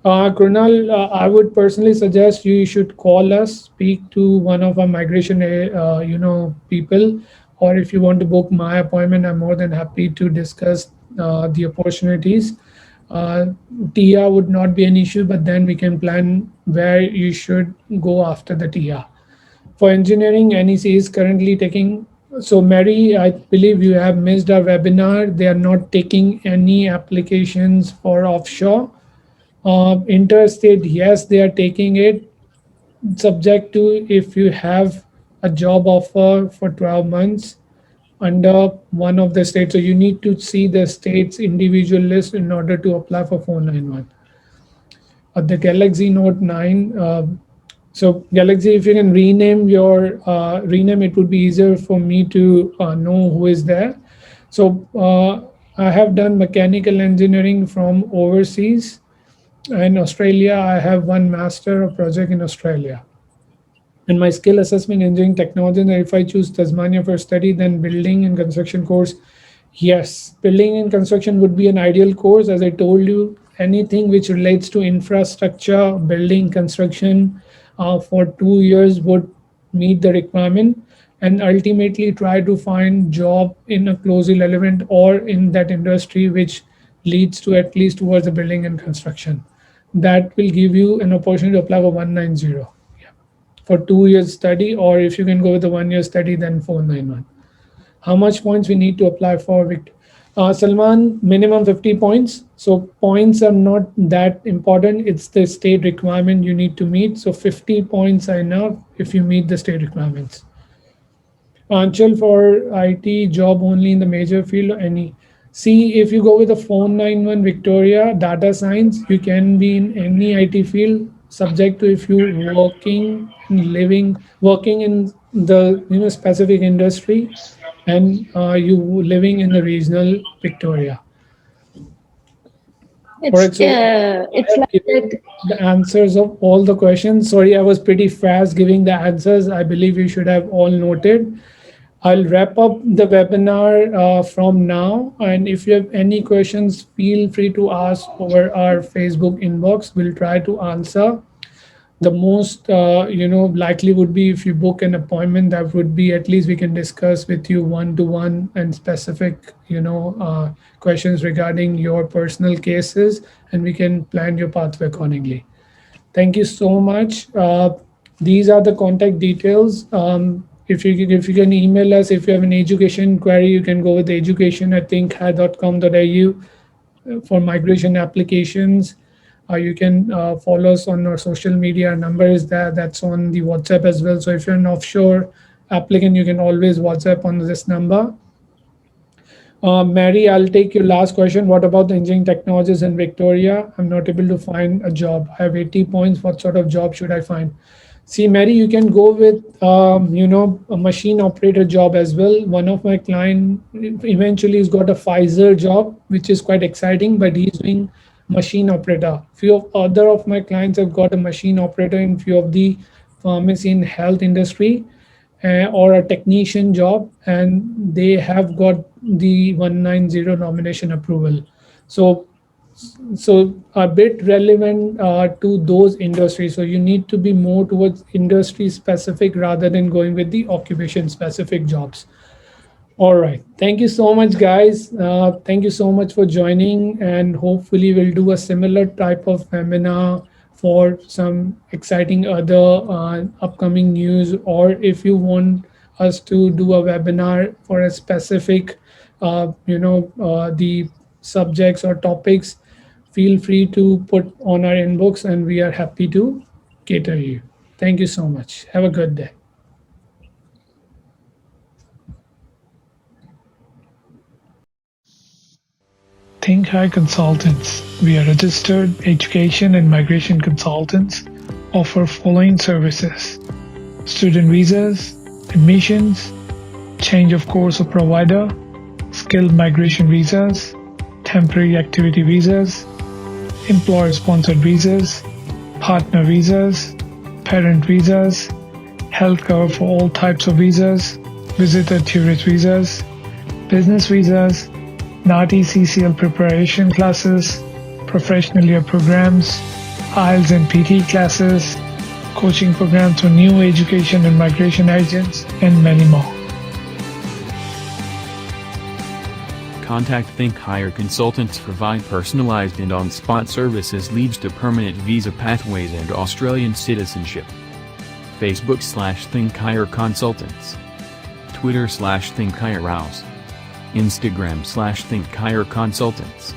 Kunal, I would personally suggest you should call us, speak to one of our migration, people, or if you want to book my appointment, I'm more than happy to discuss the opportunities. TR would not be an issue, but then we can plan where you should go after the TR. For engineering, NEC is currently taking. So Mary, I believe you have missed our webinar. They are not taking any applications for offshore. Interstate, yes, they are taking it, subject to if you have a job offer for 12 months under one of the states. So you need to see the state's individual list in order to apply for 491. The Galaxy Note 9. So Galaxy, if you can rename rename, it would be easier for me to know who is there. So I have done mechanical engineering from overseas. In Australia, I have one master of project in Australia. And my skill assessment engineering technology, and if I choose Tasmania for study, then building and construction course. Yes, building and construction would be an ideal course. As I told you, anything which relates to infrastructure, building, construction for 2 years would meet the requirement, and ultimately try to find job in a closely relevant or in that industry which leads to at least towards the building and construction. That will give you an opportunity to apply for 190 for 2 years study, or if you can go with the 1 year study, then 491. How much points we need to apply for, Victor? Salman, minimum 50 points. So points are not that important. It's the state requirement you need to meet. So 50 points are enough if you meet the state requirements. Anchal, for IT job only in the major field or any? See, if you go with the 491 Victoria data science, you can be in any IT field, subject to if you working in the specific industry, and you living in the regional Victoria. All right, so It's like that. the answers of all the questions. Sorry, I was pretty fast giving the answers. I believe you should have all noted. I'll wrap up the webinar from now. And if you have any questions, feel free to ask over our Facebook inbox. We'll try to answer. The most likely would be if you book an appointment, that would be at least we can discuss with you one-to-one and specific questions regarding your personal cases, and we can plan your pathway accordingly. Thank you so much. These are the contact details. If you can email us, if you have an education query, you can go with education@thinkhigh.com.au for migration applications. You can follow us on our social media. Our number is there. That's on the WhatsApp as well. So if you're an offshore applicant, you can always WhatsApp on this number. Mary, I'll take your last question. What about the engineering technologies in Victoria? I'm not able to find a job. I have 80 points. What sort of job should I find? See, Mary, you can go with, a machine operator job as well. One of my client eventually has got a Pfizer job, which is quite exciting, but he's doing machine operator. Few of other of my clients have got a machine operator in few of the pharmacy and health industry, or a technician job, and they have got the 190 nomination approval. So a bit relevant to those industries. So you need to be more towards industry specific rather than going with the occupation specific jobs. All right. Thank you so much, guys. Thank you so much for joining, and hopefully we'll do a similar type of webinar for some exciting other upcoming news, or if you want us to do a webinar for a specific, the subjects or topics, feel free to put on our inbox, and we are happy to cater you. Thank you so much. Have a good day. Think High Consultants. We are registered education and migration consultants, offer following services: student visas, admissions, change of course or provider, skilled migration visas, temporary activity visas, employer sponsored visas, partner visas, parent visas, health cover for all types of visas, visitor tourist visas, business visas, NATI CCL preparation classes, professional year programs, IELTS and PT classes, coaching programs for new education and migration agents, and many more. Contact Think Higher Consultants provide personalized and on-spot services leads to permanent visa pathways and Australian citizenship. Facebook/Think Higher Consultants. Twitter/Think Higher House. Instagram/Think Higher Consultants.